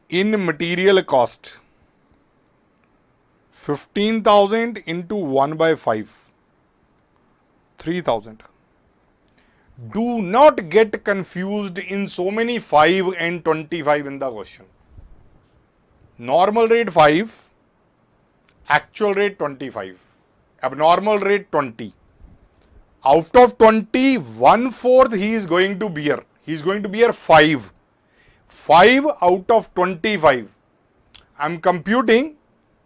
in material cost. 15,000 into 1/5. 3,000. Do not get confused in so many 5 and 25 in the question. Normal rate 5, actual rate 25, abnormal rate 20. Out of 20, 1/4 he is going to bear. He is going to bear 5. 5 out of 25. I am computing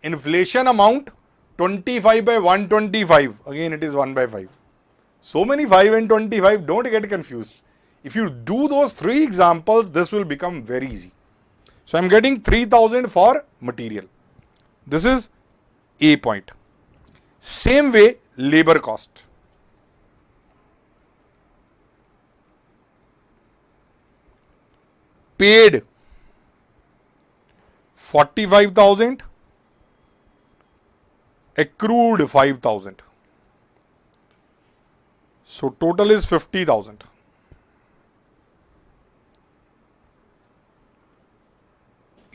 inflation amount 25 by 125. Again, it is 1/5. So many 5 and 25, don't get confused. If you do those 3 examples, this will become very easy. So I am getting 3,000 for material. This is A point. Same way, labor cost. Paid 45,000, accrued 5,000. So total is 50,000.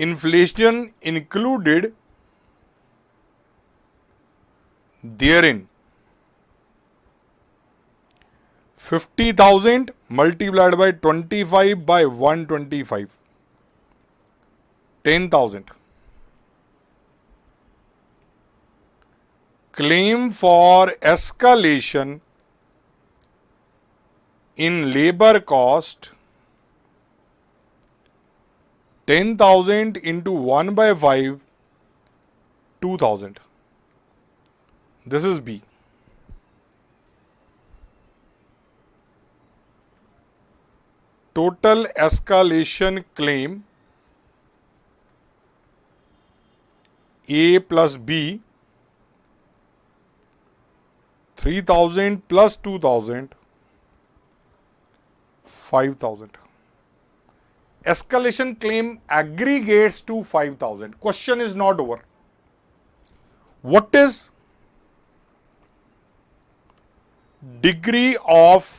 Inflation included therein 50,000 multiplied by 25 by 125. 10,000. Claim for escalation in labor cost 10,000 into 1/5, 2,000. This is B. Total escalation claim A plus B 3,000 plus 2,000 5,000. Escalation claim aggregates to 5,000. Question is not over. What is degree of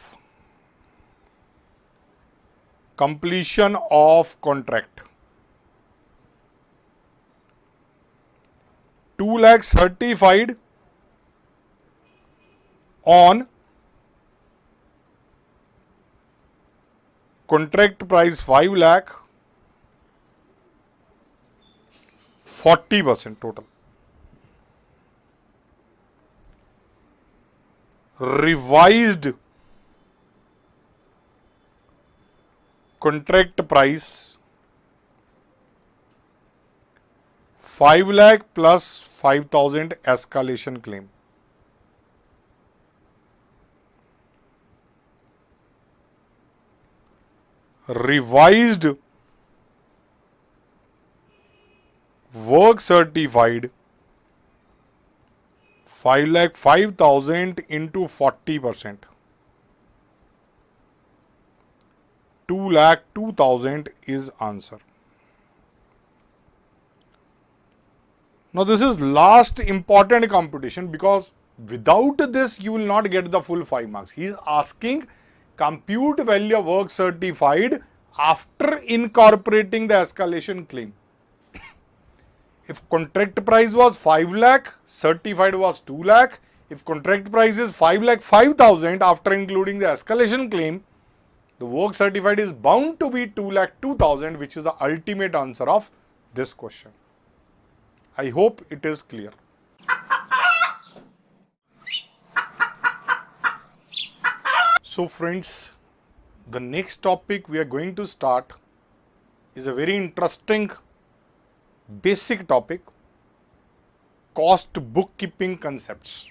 completion of contract? 2 lakh certified on contract price 5 lakh, 40% total. Revised contract price 5 lakh plus 5,000 escalation claim. Revised work certified 5,05,000 into 40%. 2,02,000 is answer. Now this is last important computation, because without this you will not get the full 5 marks. He is asking compute value of work certified after incorporating the escalation claim. If contract price was 5 lakh, certified was 2 lakh. If contract price is 5,05,000 after including the escalation claim, the work certified is bound to be 2,02,000, which is the ultimate answer of this question. I hope it is clear. So friends, the next topic we are going to start is a very interesting basic topic, cost bookkeeping concepts.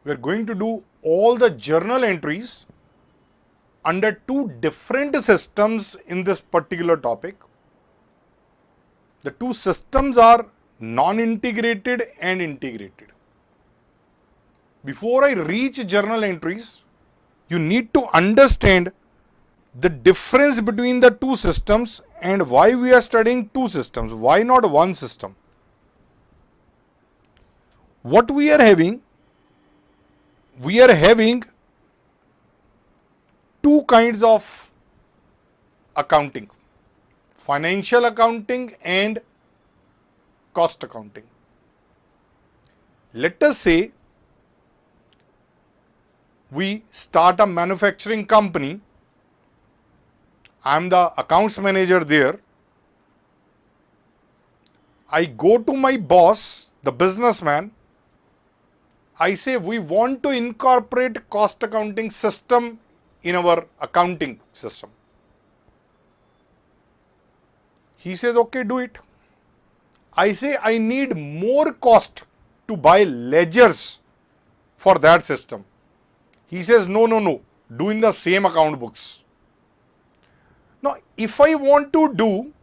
We are going to do all the journal entries under two different systems in this particular topic. The two systems are non-integrated and integrated. Before I reach journal entries, you need to understand the difference between the two systems and why we are studying two systems. Why not one system? What we are having two kinds of accounting: financial accounting and cost accounting. Let us say we start a manufacturing company. I am the accounts manager there. I go to my boss, the businessman. I say we want to incorporate cost accounting system in our accounting system. He says, okay, do it. I say I need more cost to buy ledgers for that system. He says, no, do in the same account books. Now, if I want to do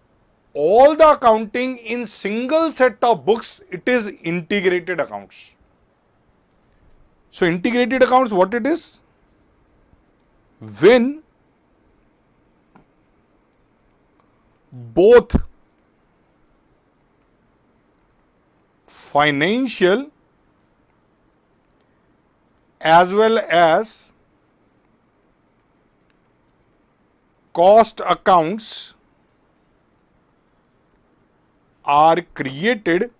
all the accounting in single set of books, it is integrated accounts. So, integrated accounts, what it is? When both financial as well as cost accounts are created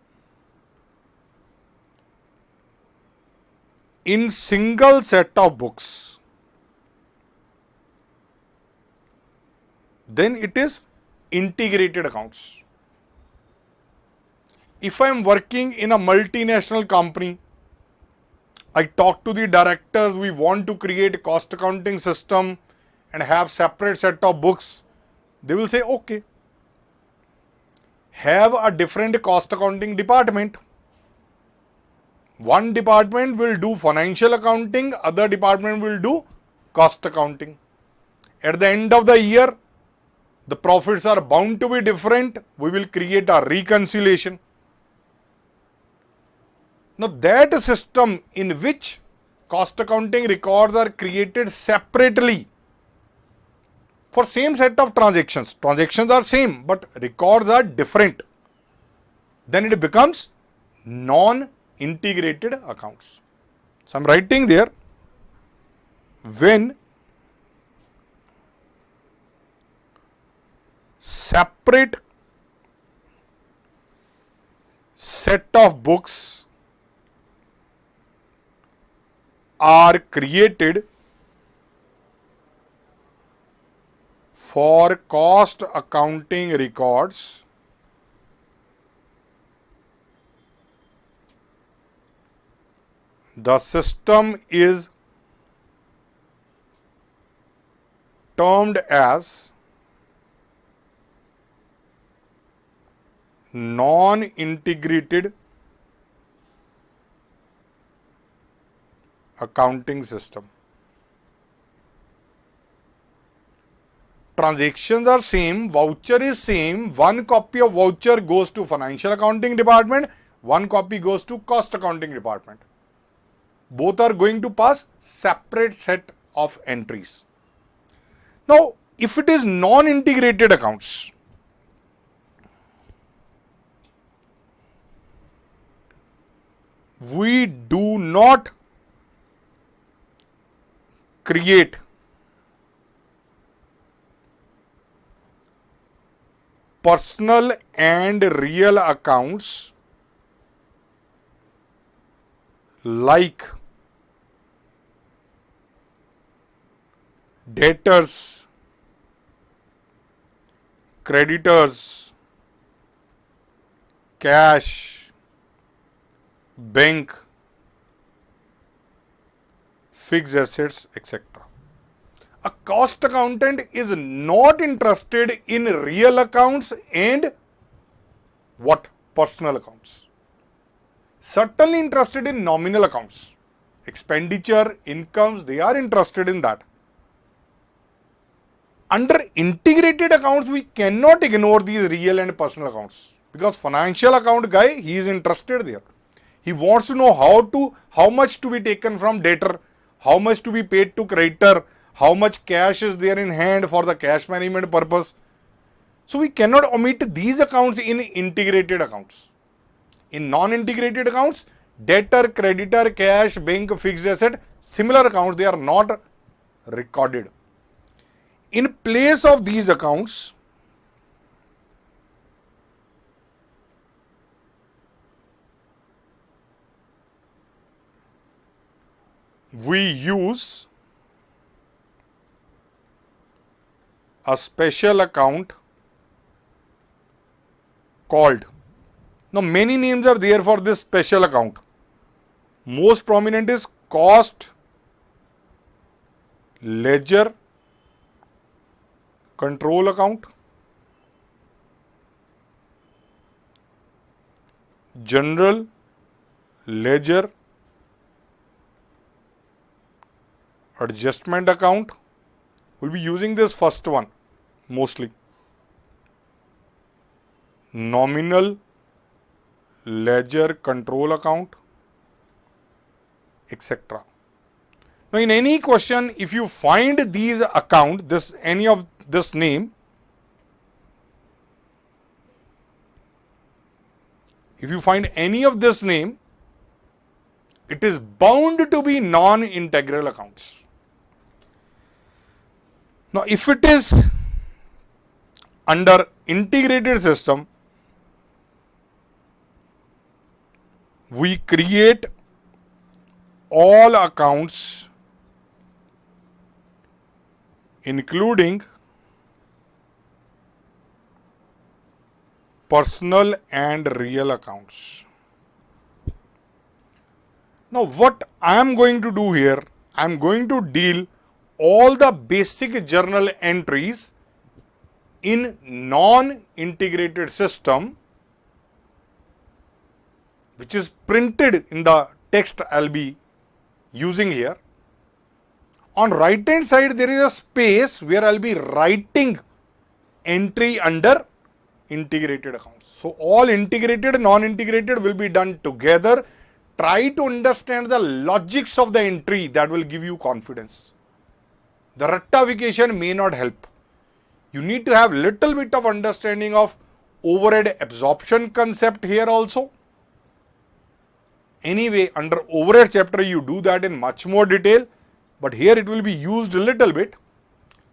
in single set of books, then it is integrated accounts. If I am working in a multinational company, I talk to the directors, we want to create a cost accounting system and have separate set of books. They will say, okay, have a different cost accounting department. One department will do financial accounting, other department will do cost accounting. At the end of the year, the profits are bound to be different. We will create a reconciliation. Now that system in which cost accounting records are created separately for same set of transactions. Transactions are same, but records are different. Then it becomes non-integrated accounts. So I am writing there, when separate set of books are created for cost accounting records, the system is termed as non-integrated accounting system. transactions are same, voucher is same, one copy of voucher goes to financial accounting department, one copy goes to cost accounting department. Both are going to pass separate set of entries. Now, if it is non-integrated accounts, we do not create personal and real accounts like debtors, creditors, cash, bank, fixed assets, etc. A cost accountant is not interested in real accounts and what? Personal accounts. Certainly interested in nominal accounts. Expenditure, incomes, they are interested in that. Under integrated accounts, we cannot ignore these real and personal accounts because financial account guy, he is interested there. He wants to know how much to be taken from debtor, how much to be paid to creditor, how much cash is there in hand for the cash management purpose. So we cannot omit these accounts in integrated accounts. In non-integrated accounts, debtor, creditor, cash, bank, fixed asset, similar accounts, they are not recorded. In place of these accounts, we use a special account called, now many names are there for this special account. Most prominent is cost ledger control account, general ledger adjustment account. We'll be using this first one mostly. Nominal ledger control account, etc. Now in any question, if you find these account, any of this name, if you find any of this name, it is bound to be non-integral accounts. Now if it is under integrated system, we create all accounts including personal and real accounts. Now what I am going to do here, I am going to deal all the basic journal entries in non-integrated system, which is printed in the text I'll be using here. On right hand side there is a space where I'll be writing entry under integrated accounts. So all integrated, non-integrated will be done together. Try to understand the logics of the entry, that will give you confidence. The rectification may not help. You need to have little bit of understanding of overhead absorption concept here also. Anyway, under overhead chapter you do that in much more detail, but here it will be used a little bit.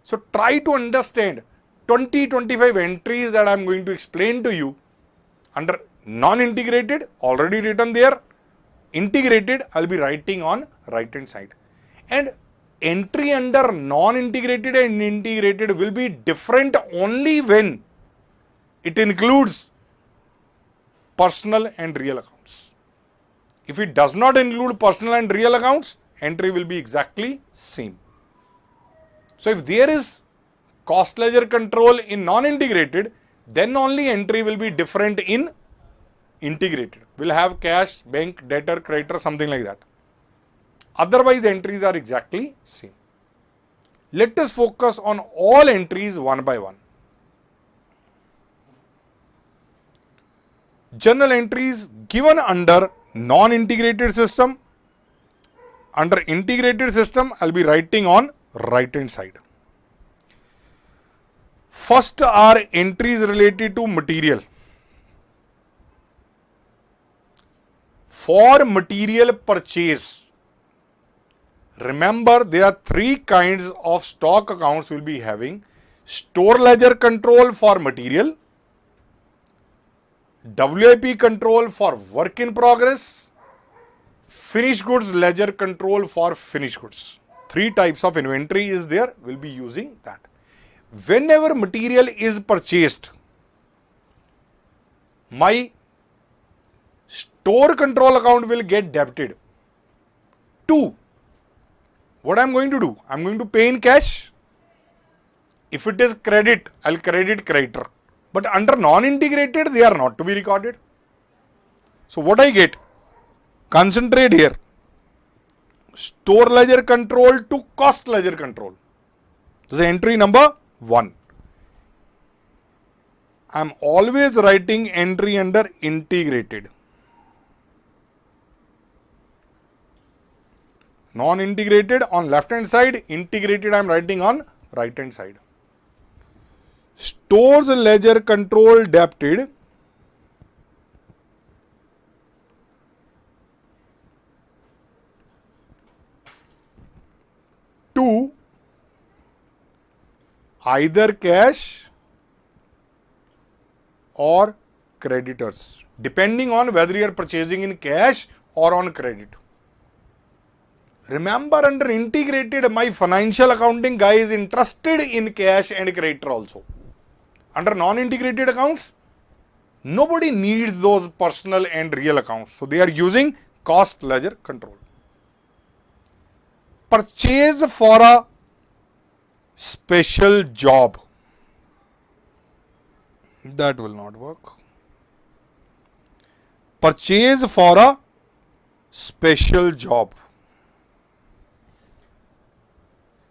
So try to understand 20-25 entries that I am going to explain to you. Under non-integrated, already written there. Integrated, I will be writing on right hand side. And entry under non-integrated and integrated will be different only when it includes personal and real accounts. If it does not include personal and real accounts, entry will be exactly same. So if there is cost ledger control in non-integrated, then only entry will be different in integrated. We'll have cash, bank, debtor, creditor, something like that. Otherwise entries are exactly same. Let us focus on all entries one by one. Journal entries given under non-integrated system. Under integrated system, I'll be writing on right hand side. First are entries related to material. For material purchase, remember there are three kinds of stock accounts we'll be having. Store ledger control for material, WIP control for work in progress, finished goods ledger control for finished goods. Three types of inventory is there, we'll be using that. Whenever material is purchased, my store control account will get debited. 2. What I'm going to do? I'm going to pay in cash. If it is credit, I'll credit creditor. But under non-integrated, they are not to be recorded. So what I get? Concentrate here. Store ledger control to cost ledger control. This is entry number 1. I am always writing entry under integrated. Non-integrated on left hand side, integrated I am writing on right hand side. Stores ledger control debited. To either cash or creditors, depending on whether you are purchasing in cash or on credit. Remember, under integrated, my financial accounting guy is interested in cash and creditor also. Under non-integrated accounts, nobody needs those personal and real accounts. So they are using cost ledger control. Purchase for a special job. That will not work. Purchase for a special job.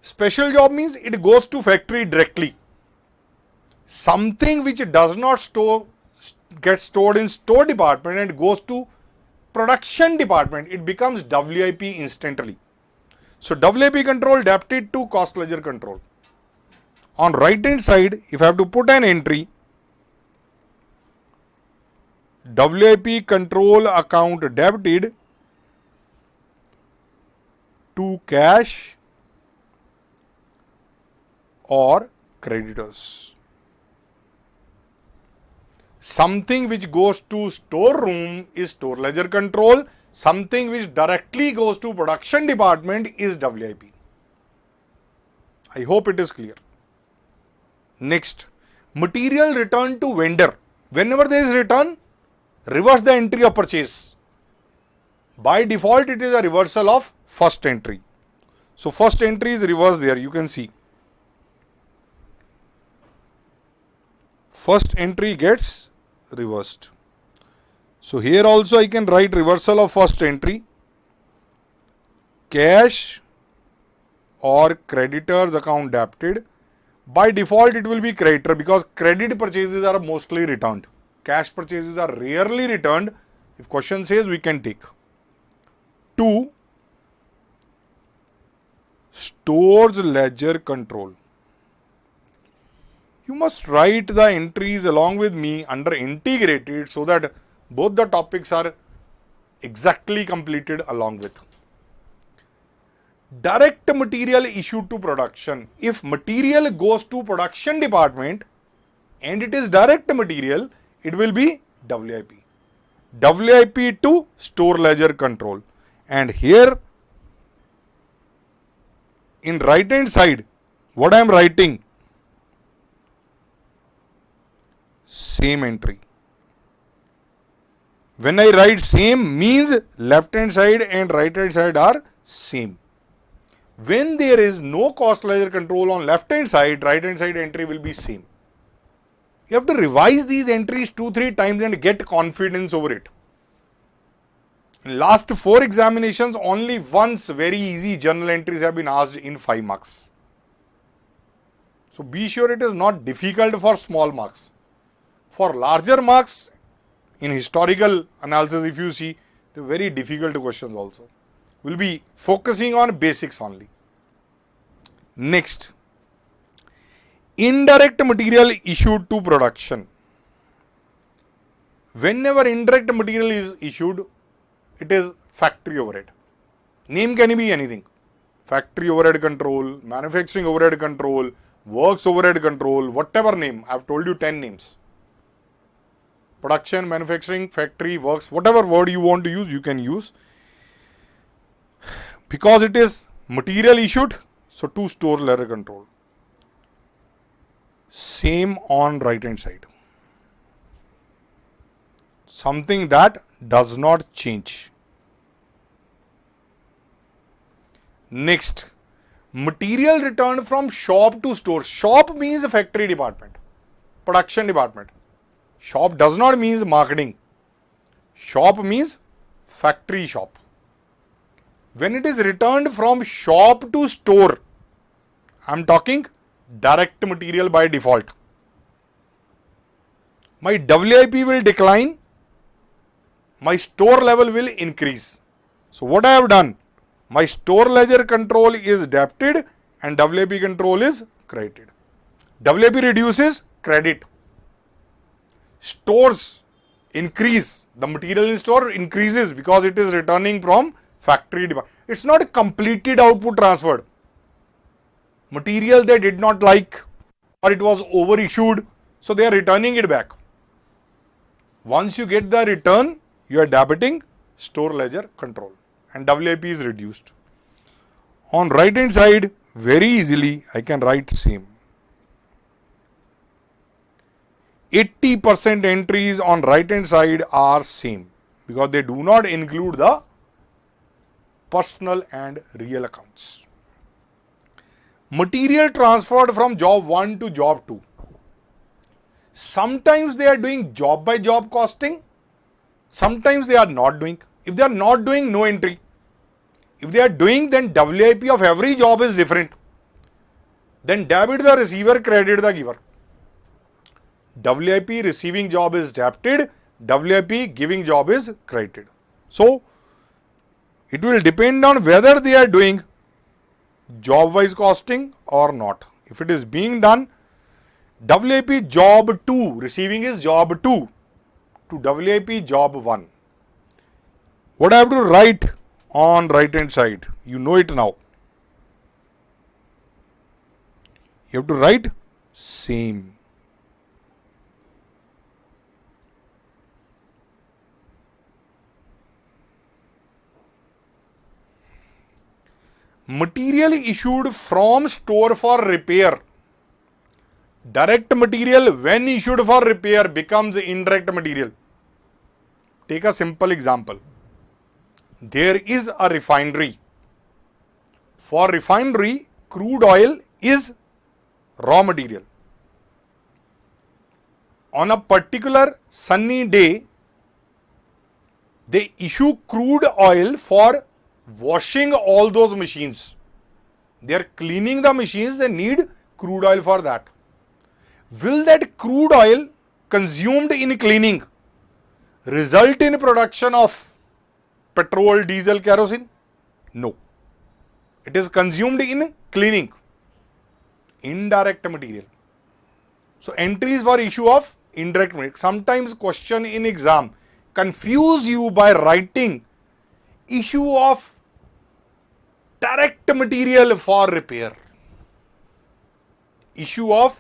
Special job means it goes to factory directly. Something which does not get stored in store department and goes to production department, it becomes WIP instantly. So WIP control debited to cost ledger control. On right hand side, if I have to put an entry, WIP control account debited to cash or creditors. Something which goes to storeroom is store ledger control. Something which directly goes to production department is WIP. I hope it is clear. Next, material returned to vendor. Whenever there is return, reverse the entry of purchase. By default, it is a reversal of first entry. So first entry is reversed there, you can see. First entry gets reversed. So here also I can write reversal of first entry. Cash or creditors account debited. By default it will be creditor because credit purchases are mostly returned. Cash purchases are rarely returned. If question says, we can take. 2. Stores ledger control. You must write the entries along with me under integrated so that both the topics are exactly completed along with. Direct material issued to production. If material goes to production department and it is direct material, it will be WIP. WIP to store ledger control. And here in right hand side, what I am writing? Same entry. When I write same means left hand side and right hand side are same. When there is no cost ledger control on left hand side, right hand side entry will be same. You have to revise these entries 2-3 times and get confidence over it. In last 4 examinations, only once very easy journal entries have been asked in 5 marks. So be sure it is not difficult for small marks. For larger marks, in historical analysis, if you see, the very difficult questions also. We'll be focusing on basics only. Next, indirect material issued to production. Whenever indirect material is issued, it is factory overhead. Name can be anything. Factory overhead control, manufacturing overhead control, works overhead control, whatever name. I have told you 10 names. Production, manufacturing, factory, works, whatever word you want to use, you can use. Because it is material issued, so to store level control. Same on right hand side. Something that does not change. Next, material returned from shop to store. Shop means the factory department, production department. Shop does not mean marketing. Shop means factory shop. When it is returned from shop to store, I am talking direct material by default. My WIP will decline, my store level will increase. So what I have done, my store ledger control is debited and WIP control is credited. WIP reduces, credit. Stores increase, the material in store increases because it is returning from factory department. It's not a completed output transferred. Material they did not like or it was overissued, so they are returning it back. Once you get the return, you are debiting store ledger control and WIP is reduced. On right hand side, very easily I can write same. 80% entries on right hand side are same because they do not include the personal and real accounts. Material transferred from job 1 to job 2. Sometimes they are doing job by job costing. Sometimes they are not doing. If they are not doing, no entry. If they are doing, then WIP of every job is different. Then debit the receiver, credit the giver. WIP receiving job is debited, WIP giving job is credited. So, it will depend on whether they are doing job wise costing or not. If it is being done, WIP job 2, receiving is job 2 to WIP job 1. What I have to write on right hand side? You know it now. You have to write same. Material issued from store for repair. Direct material when issued for repair becomes indirect material. Take a simple example. There is a refinery. For refinery, crude oil is raw material. On a particular sunny day, they issue crude oil for washing all those machines. They are cleaning the machines, they need crude oil for that. Will that crude oil consumed in cleaning result in production of petrol, diesel, kerosene? No. It is consumed in cleaning. Indirect material. So entries for issue of indirect material. Sometimes question in exam confuse you by writing issue of direct material for repair. Issue of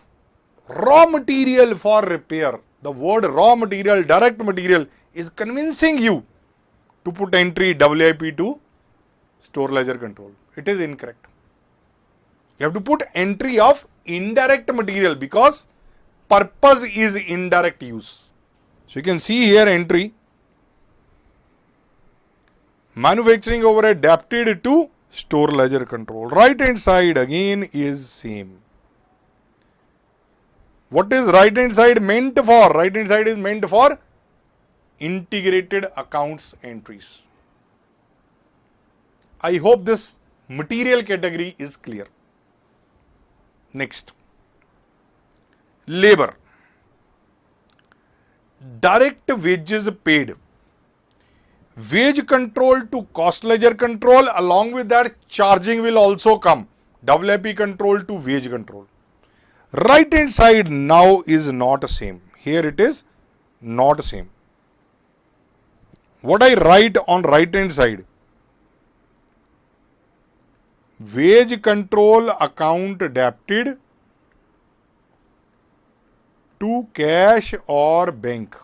raw material for repair. The word raw material, direct material is convincing you to put entry WIP to store ledger control. It is incorrect. You have to put entry of indirect material because purpose is indirect use. So you can see here entry manufacturing overhead adapted to store ledger control. Right hand side again is same. What is right hand side meant for? Right hand side is meant for integrated accounts entries. I hope this material category is clear. Next, Labor. Direct wages paid. Wage control to cost ledger control, along with that charging will also come. WIP control to wage control. Right hand side now is not same. Here it is not same. What I write on right hand side? Wage control account adapted to cash or bank.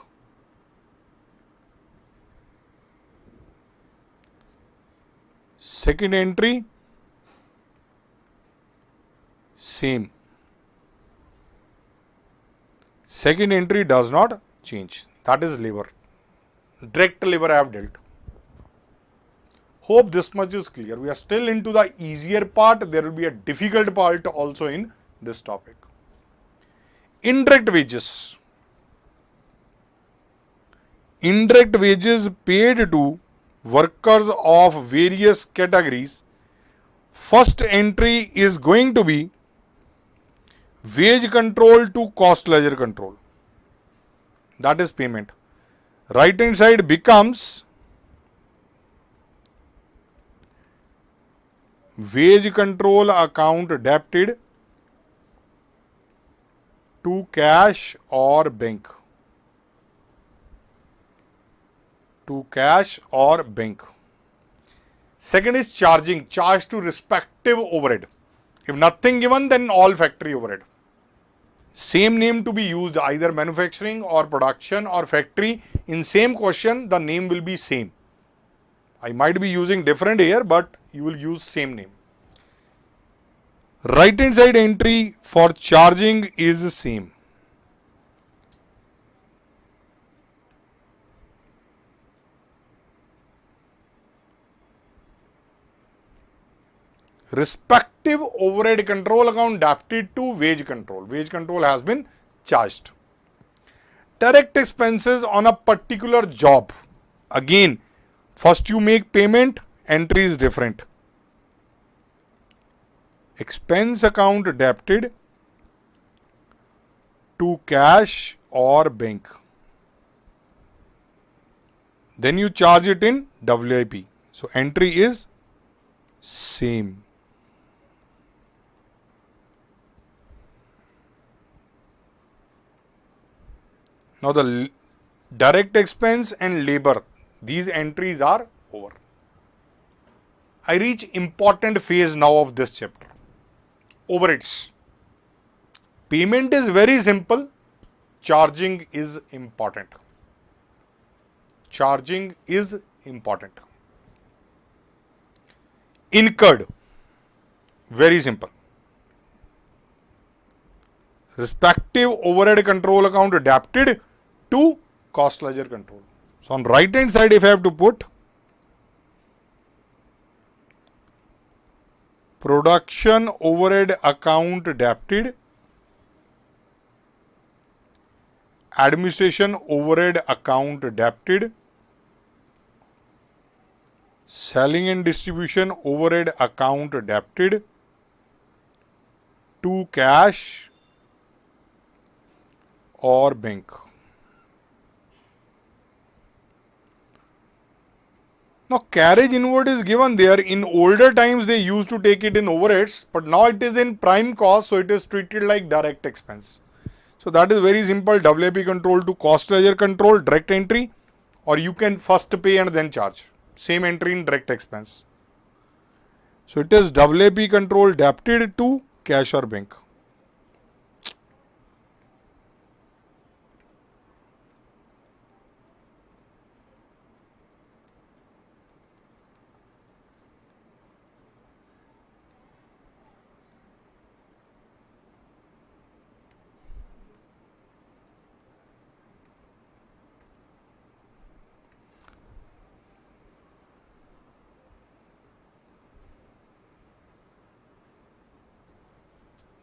Second entry, same. Second entry does not change. That is labor. Direct labor I have dealt. Hope this much is clear. We are still into the easier part. There will be a difficult part also in this topic. Indirect wages. Indirect wages paid to workers of various categories. First entry is going to be wage control to cost ledger control. That is payment. Right hand side becomes wage control account adapted to cash or bank. To cash or bank. Second is charging, charge to respective overhead. If nothing given, then all factory overhead. Same name to be used, either manufacturing or production or factory. In same question, the name will be same. I might be using different here, but you will use same name. Right hand side entry for charging is same. Respective overhead control account adapted to wage control. Wage control has been charged. Direct expenses on a particular job. Again, first you make payment, entry is different. Expense account adapted to cash or bank. Then you charge it in WIP. So entry is same. Now the direct expense and labor, these entries are over. I reach important phase now of this chapter. Overheads. Payment is very simple. Charging is important. Charging is important. Incurred. Very simple. Respective overhead control account adapted to cost ledger control. So on right hand side, if I have to put production overhead account adapted, administration overhead account adapted, selling and distribution overhead account adapted to cash or bank. Now carriage inward is given there. In older times they used to take it in overheads, but now it is in prime cost, so it is treated like direct expense. So that is very simple. WIP control to cost ledger control, direct entry, or you can first pay and then charge. Same entry in direct expense. So it is WIP control adapted to cash or bank.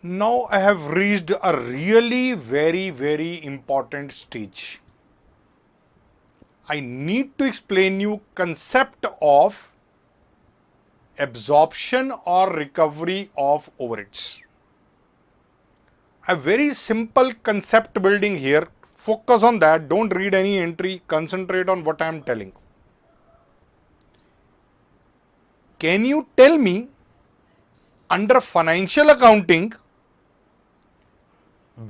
Now I have reached a really very important stage. I need to explain you concept of absorption or recovery of overheads. A very simple concept building here. Focus on that. Don't read any entry. Concentrate on what I am telling. Can you tell me, under financial accounting,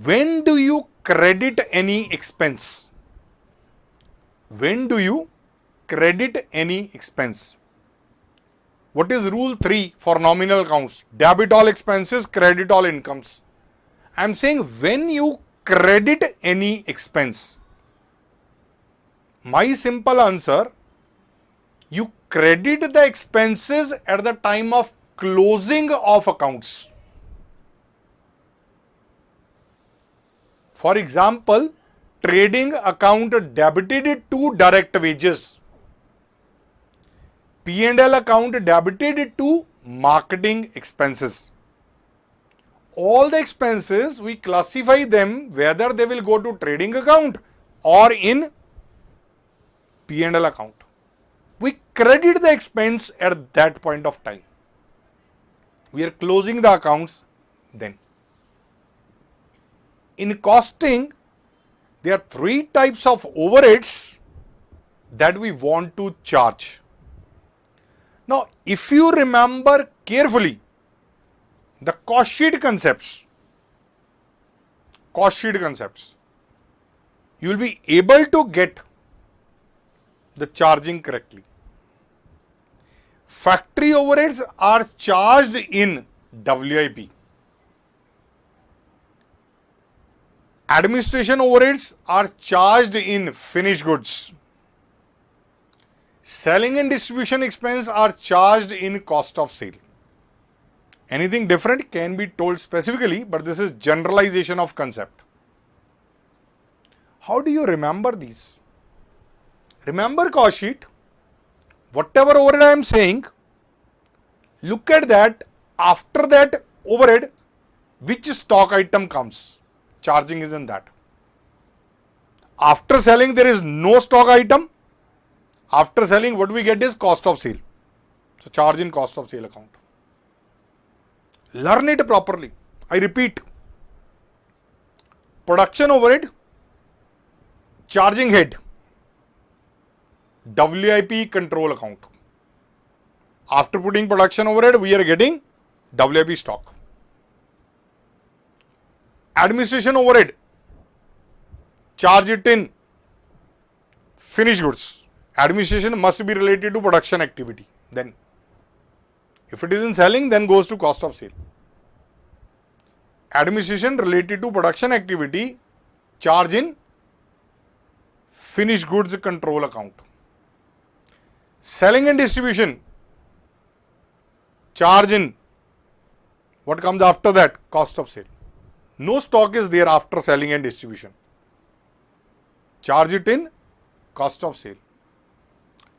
when do you credit any expense? When do you credit any expense? What is rule 3 for nominal accounts? Debit all expenses, credit all incomes. I am saying when you credit any expense. My simple answer, you credit the expenses at the time of closing of accounts. For example, trading account debited to direct wages. P&L account debited to marketing expenses. All the expenses, we classify them whether they will go to trading account or in P&L account. We credit the expense at that point of time. We are closing the accounts then. In costing, there are 3 types of overheads that we want to charge. Now, if you remember carefully the cost sheet concepts, you will be able to get the charging correctly. Factory overheads are charged in WIP. Administration overheads are charged in finished goods. Selling and distribution expense are charged in cost of sale. Anything different can be told specifically, but this is generalization of concept. How do you remember these? Remember cost sheet. Whatever overhead I am saying, look at that. After that overhead, which stock item comes? Charging is in that. After selling, there is no stock item. After selling, what we get is cost of sale. So, charge in cost of sale account. Learn it properly. I repeat. Production overhead, charging head, WIP control account. After putting production overhead, we are getting WIP stock. Administration overhead, charge it in finished goods. Administration must be related to production activity. Then, if it is in selling, then goes to cost of sale. Administration related to production activity, charge in finished goods control account. Selling and distribution, charge in what comes after that? Cost of sale. No stock is there after selling and distribution. Charge it in cost of sale.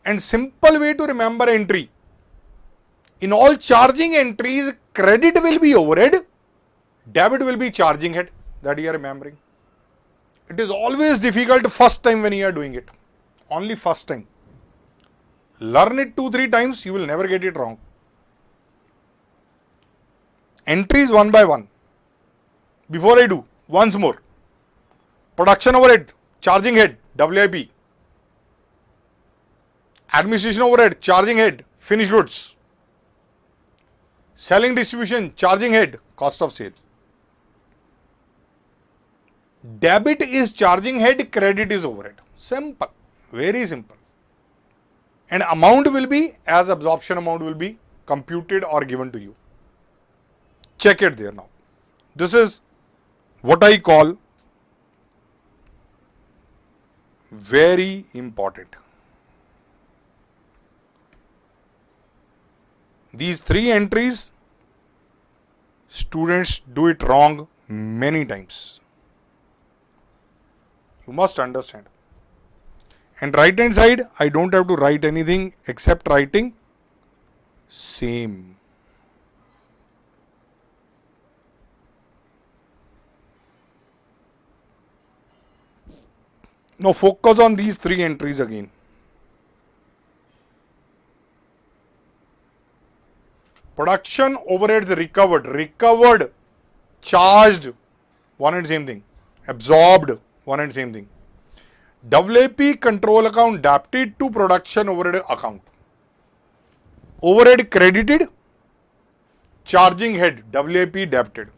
And simple way to remember entry. In all charging entries, credit will be overhead, debit will be charging head. That you are remembering. It is always difficult first time when you are doing it. Only first time. Learn it 2-3 times, you will never get it wrong. Entries one by one. Before I do, once more. Production overhead, charging head, WIP. Administration overhead, charging head, finished goods. Selling distribution, charging head, cost of sale. Debit is charging head, credit is overhead. Simple, very simple. And amount will be as absorption amount will be computed or given to you. Check it there now. This is what I call very important. These 3 entries, students do it wrong many times. You must understand. And right hand side, I don't have to write anything except writing same. Now focus on these 3 entries again. Production overheads recovered, charged one and same thing. Absorbed, one and same thing. WIP control account debited to production overhead account. Overhead credited, charging head WIP debited.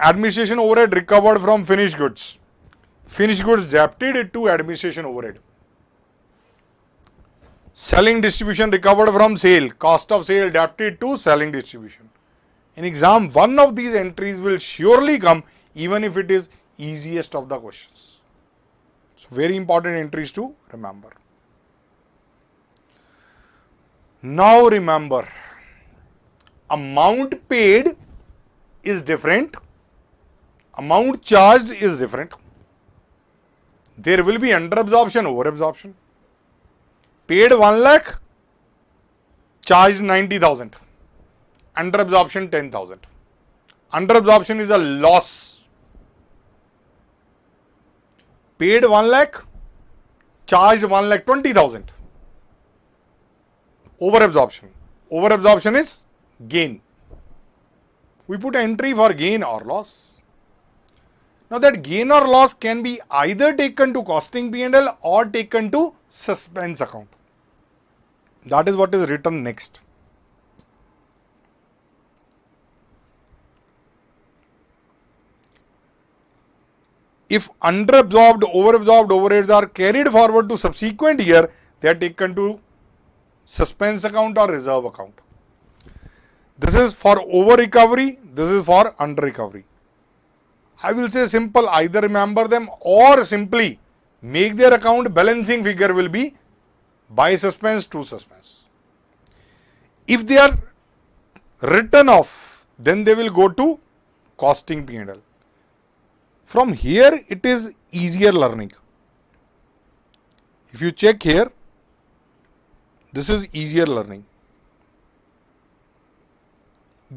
Administration overhead recovered from finished goods. Finished goods debited to administration overhead. Selling distribution recovered from sale. Cost of sale debited to selling distribution. In exam, one of these entries will surely come even if it is easiest of the questions. So very important entries to remember. Now remember, amount paid is different. Amount charged is different. There will be under absorption, over absorption. Paid 1 lakh, charged 90,000. Under absorption 10,000. Under absorption is a loss. Paid 1 lakh, charged 1 lakh 20,000. Over absorption. Over absorption is gain. We put entry for gain or loss. Now that gain or loss can be either taken to costing P&L or taken to suspense account. That is what is written next. If under-absorbed, over-absorbed overheads are carried forward to subsequent year, they are taken to suspense account or reserve account. This is for over-recovery, this is for under-recovery. I will say simple, either remember them or simply make their account balancing figure will be by suspense to suspense. If they are written off, then they will go to costing P&L. From here, it is easier learning. If you check here, this is easier learning.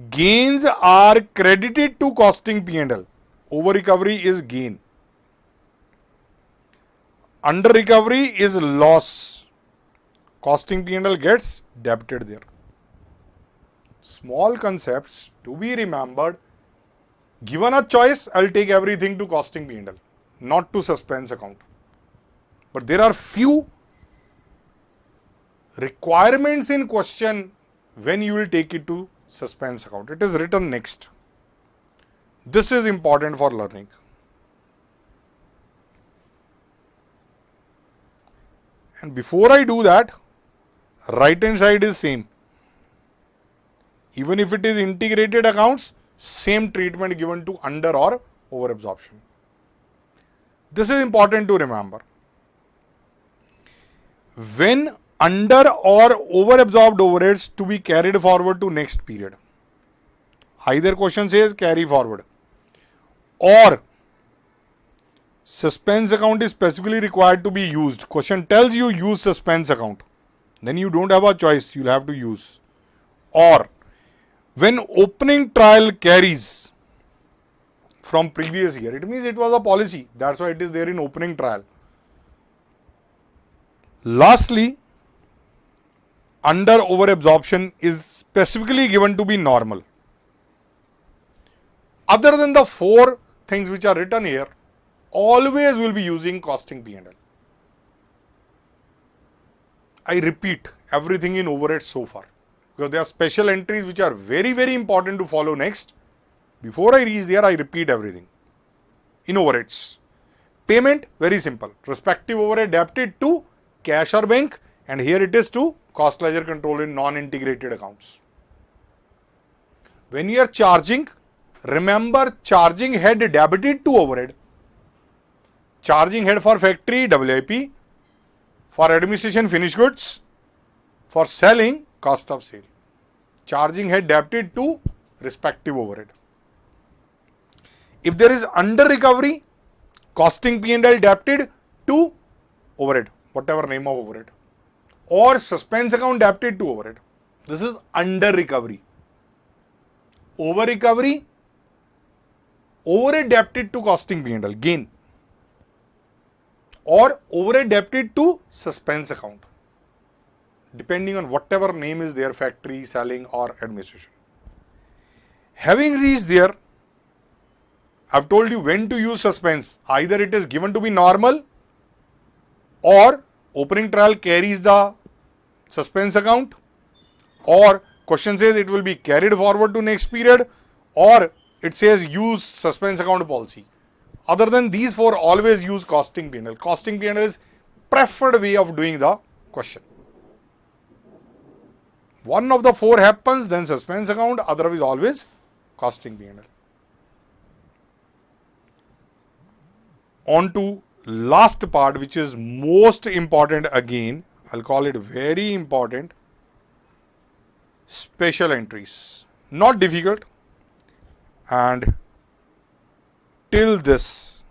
Gains are credited to costing P&L. Over recovery is gain. Under recovery is loss. Costing P&L gets debited there. Small concepts to be remembered. Given a choice, I'll take everything to costing P&L, not to suspense account. But there are few requirements in question when you will take it to suspense account. It is written next. This is important for learning. And before I do that, right hand side is same. Even if it is integrated accounts, same treatment given to under or over absorption. This is important to remember. When under or over absorbed overheads to be carried forward to next period. Either question says carry forward or suspense account is specifically required to be used. Question tells you use suspense account. Then you don't have a choice, you'll have to use. Or when opening trial carries from previous year, it means it was a policy. That's why it is there in opening trial. Lastly, under over absorption is specifically given to be normal. Other than the four things which are written here, always will be using costing P&L. I repeat everything in overhead so far because there are special entries which are very, very important to follow next. Before I reach there, I repeat everything in overheads. Payment, very simple. Respective overhead debited to cash or bank, and here it is to cost ledger control in non-integrated accounts. When you are charging, remember charging head debited to overhead. Charging head for factory WIP, for administration finished goods, for selling cost of sale. Charging head debited to respective overhead. If there is under recovery, costing P&L debited to overhead, whatever name of overhead, or suspense account debited to overhead. This is under recovery. Over recovery, overhead debited to costing P&L, gain, or overhead debited to suspense account, depending on whatever name is there, factory, selling or administration. Having reached there, I've told you when to use suspense. Either it is given to be normal or opening trial carries the suspense account, or question says it will be carried forward to next period, or it says use suspense account policy. Other than these four, always use costing P&L. Costing P&L is preferred way of doing the question. One of the four happens, then suspense account, otherwise always costing P&L. On to last part, which is most important again. I'll call it very important. Special entries. Not difficult. And till this,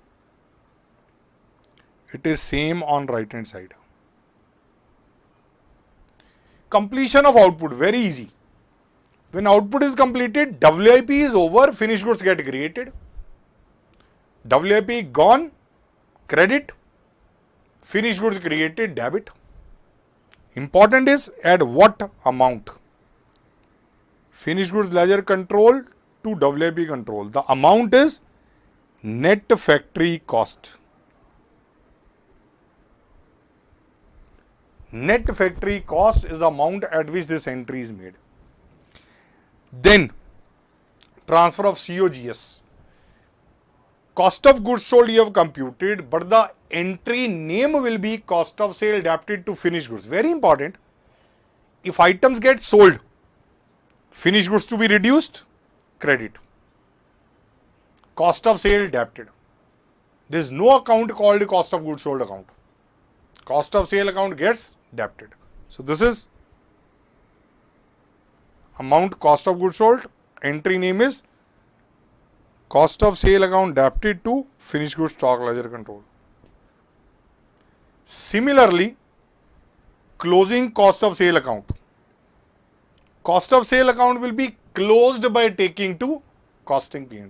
it is same on right hand side. Completion of output, very easy. When output is completed, WIP is over, finished goods get created. WIP gone, credit, finished goods created, debit. Important is at what amount. Finished goods ledger control to WIP control. The amount is net factory cost. Net factory cost is the amount at which this entry is made. Then transfer of COGS. Cost of goods sold you have computed, but the entry name will be cost of sale adapted to finished goods. Very important. If items get sold, finished goods to be reduced, credit. Cost of sale adapted. There is no account called cost of goods sold account. Cost of sale account gets adapted. So this is amount cost of goods sold. Entry name is cost of sale account adapted to finished goods stock ledger control. Similarly, closing cost of sale account. Cost of sale account will be closed by taking to costing P&L.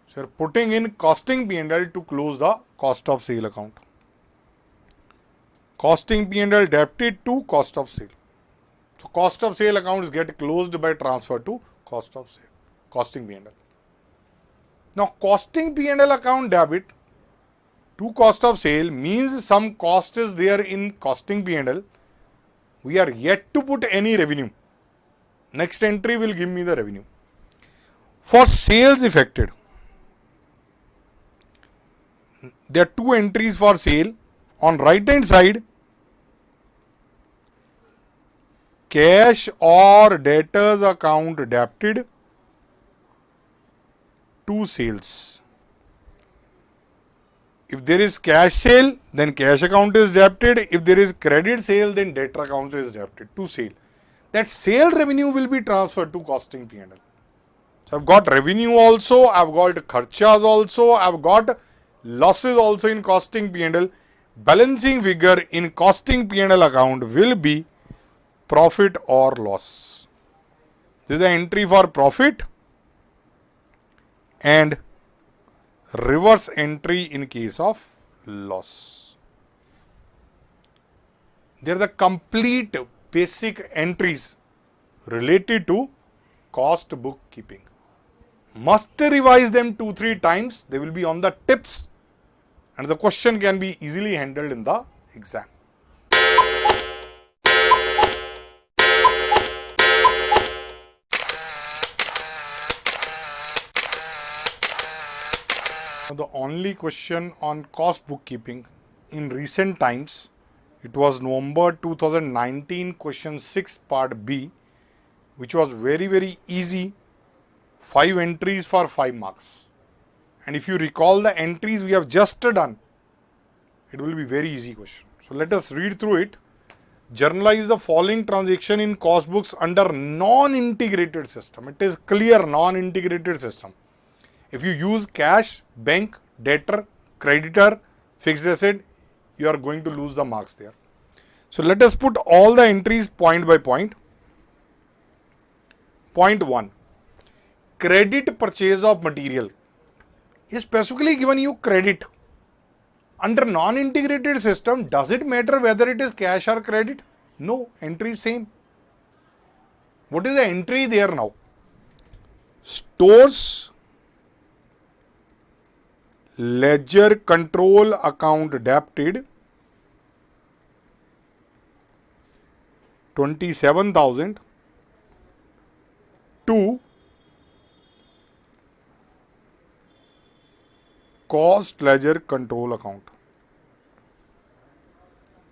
So you are putting in costing P&L to close the cost of sale account. Costing P&L adapted to cost of sale. So cost of sale accounts get closed by transfer to cost of sale, costing P&L. Now costing P&L account debit to cost of sale means some cost is there in costing P&L. We are yet to put any revenue. Next entry will give me the revenue. For sales effected, there are two entries for sale. On right hand side, cash or debtors account adapted to sales. If there is cash sale, then cash account is adapted. If there is credit sale, then debtor account is adapted to sale. That sale revenue will be transferred to costing P&L. So I've got revenue also, I've got kharchas also, I've got losses also in costing P&L. Balancing figure in costing P&L account will be profit or loss. This is the entry for profit and reverse entry in case of loss. They are the complete basic entries related to cost bookkeeping. Must revise them 2-3 times. They will be on the tips and the question can be easily handled in the exam. Now, the only question on cost bookkeeping in recent times, it was November 2019 question 6 part B, which was very easy, 5 entries for 5 marks. And if you recall the entries we have just done, it will be very easy question. So let us read through it. Journalize the following transaction in cost books under non-integrated system. It is clear non-integrated system. If you use cash, bank, debtor, creditor, fixed asset, you are going to lose the marks there. So let us put all the entries point by point. Point 1. Credit purchase of material. He specifically given you credit. Under non-integrated system, does it matter whether it is cash or credit? No, entry is same. What is the entry there now? Stores ledger control account debited 27,000 to cost ledger control account.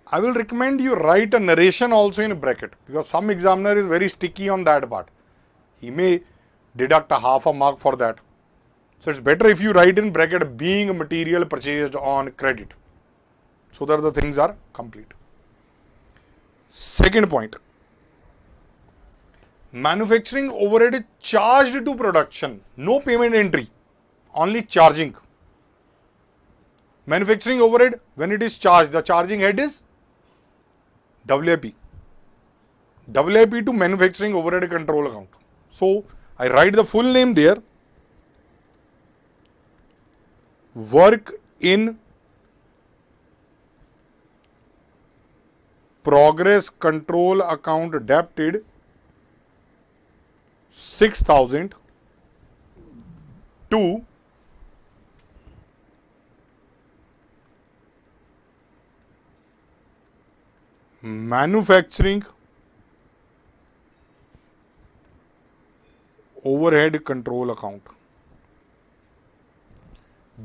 I will recommend you write a narration also in a bracket, because some examiner is very sticky on that part. He may deduct a half a mark for that. So it's better if you write in bracket being material purchased on credit, so that the things are complete. Second point, manufacturing overhead charged to production, no payment entry, only charging. Manufacturing overhead, when it is charged, the charging head is WIP. WIP to manufacturing overhead control account. So I write the full name there. Work in progress control account debited 6,000 to manufacturing overhead control account.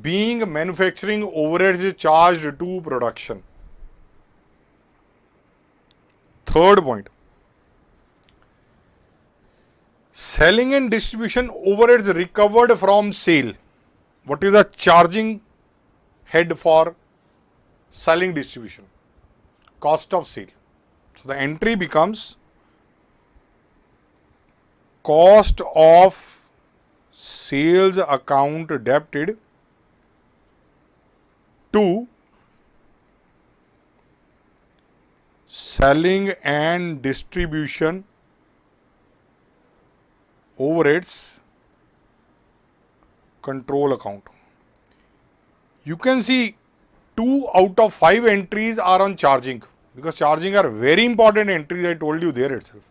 Being manufacturing overheads is charged to production. Third point, selling and distribution overheads recovered from sale. What is the charging head for selling distribution? Cost of sale. So the entry becomes cost of sales account debited to selling and distribution overheads control account. You can see 2 out of 5 entries are on charging, because charging are very important entries, I told you there itself.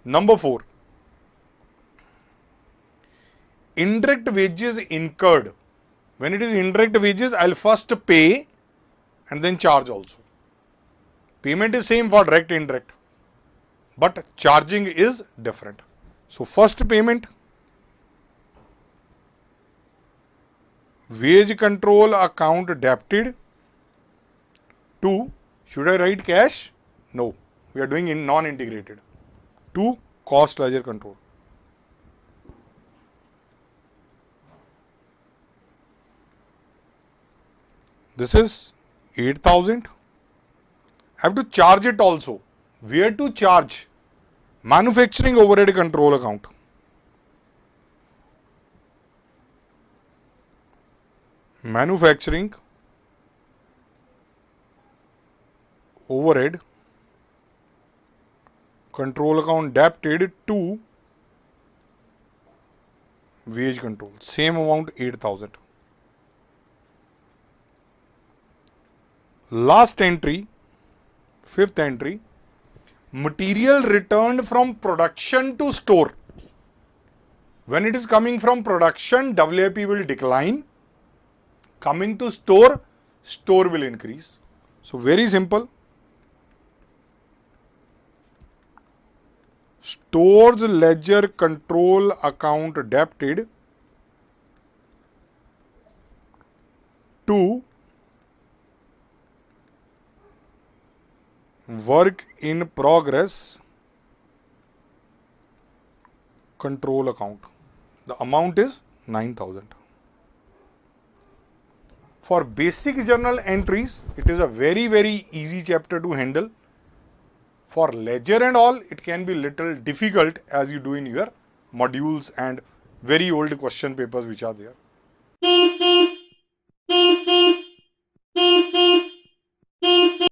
Number 4, indirect wages incurred. When it is indirect wages, I'll first pay and then charge also. Payment is same for direct, indirect, but charging is different. So first payment, wage control account debited to, should I write cash? No, we are doing in non-integrated, to cost ledger control. This is 8,000. I have to charge it also. Where to charge? Manufacturing overhead control account. Manufacturing overhead control account debited to wage control. Same amount, 8,000. Last entry, fifth entry, material returned from production to store. When it is coming from production, WIP will decline. Coming to store, store will increase. So very simple. Stores ledger control account debited to work in progress control account. The amount is 9,000. For basic journal entries, it is a very easy chapter to handle. For ledger and all, it can be little difficult as you do in your modules and very old question papers which are there.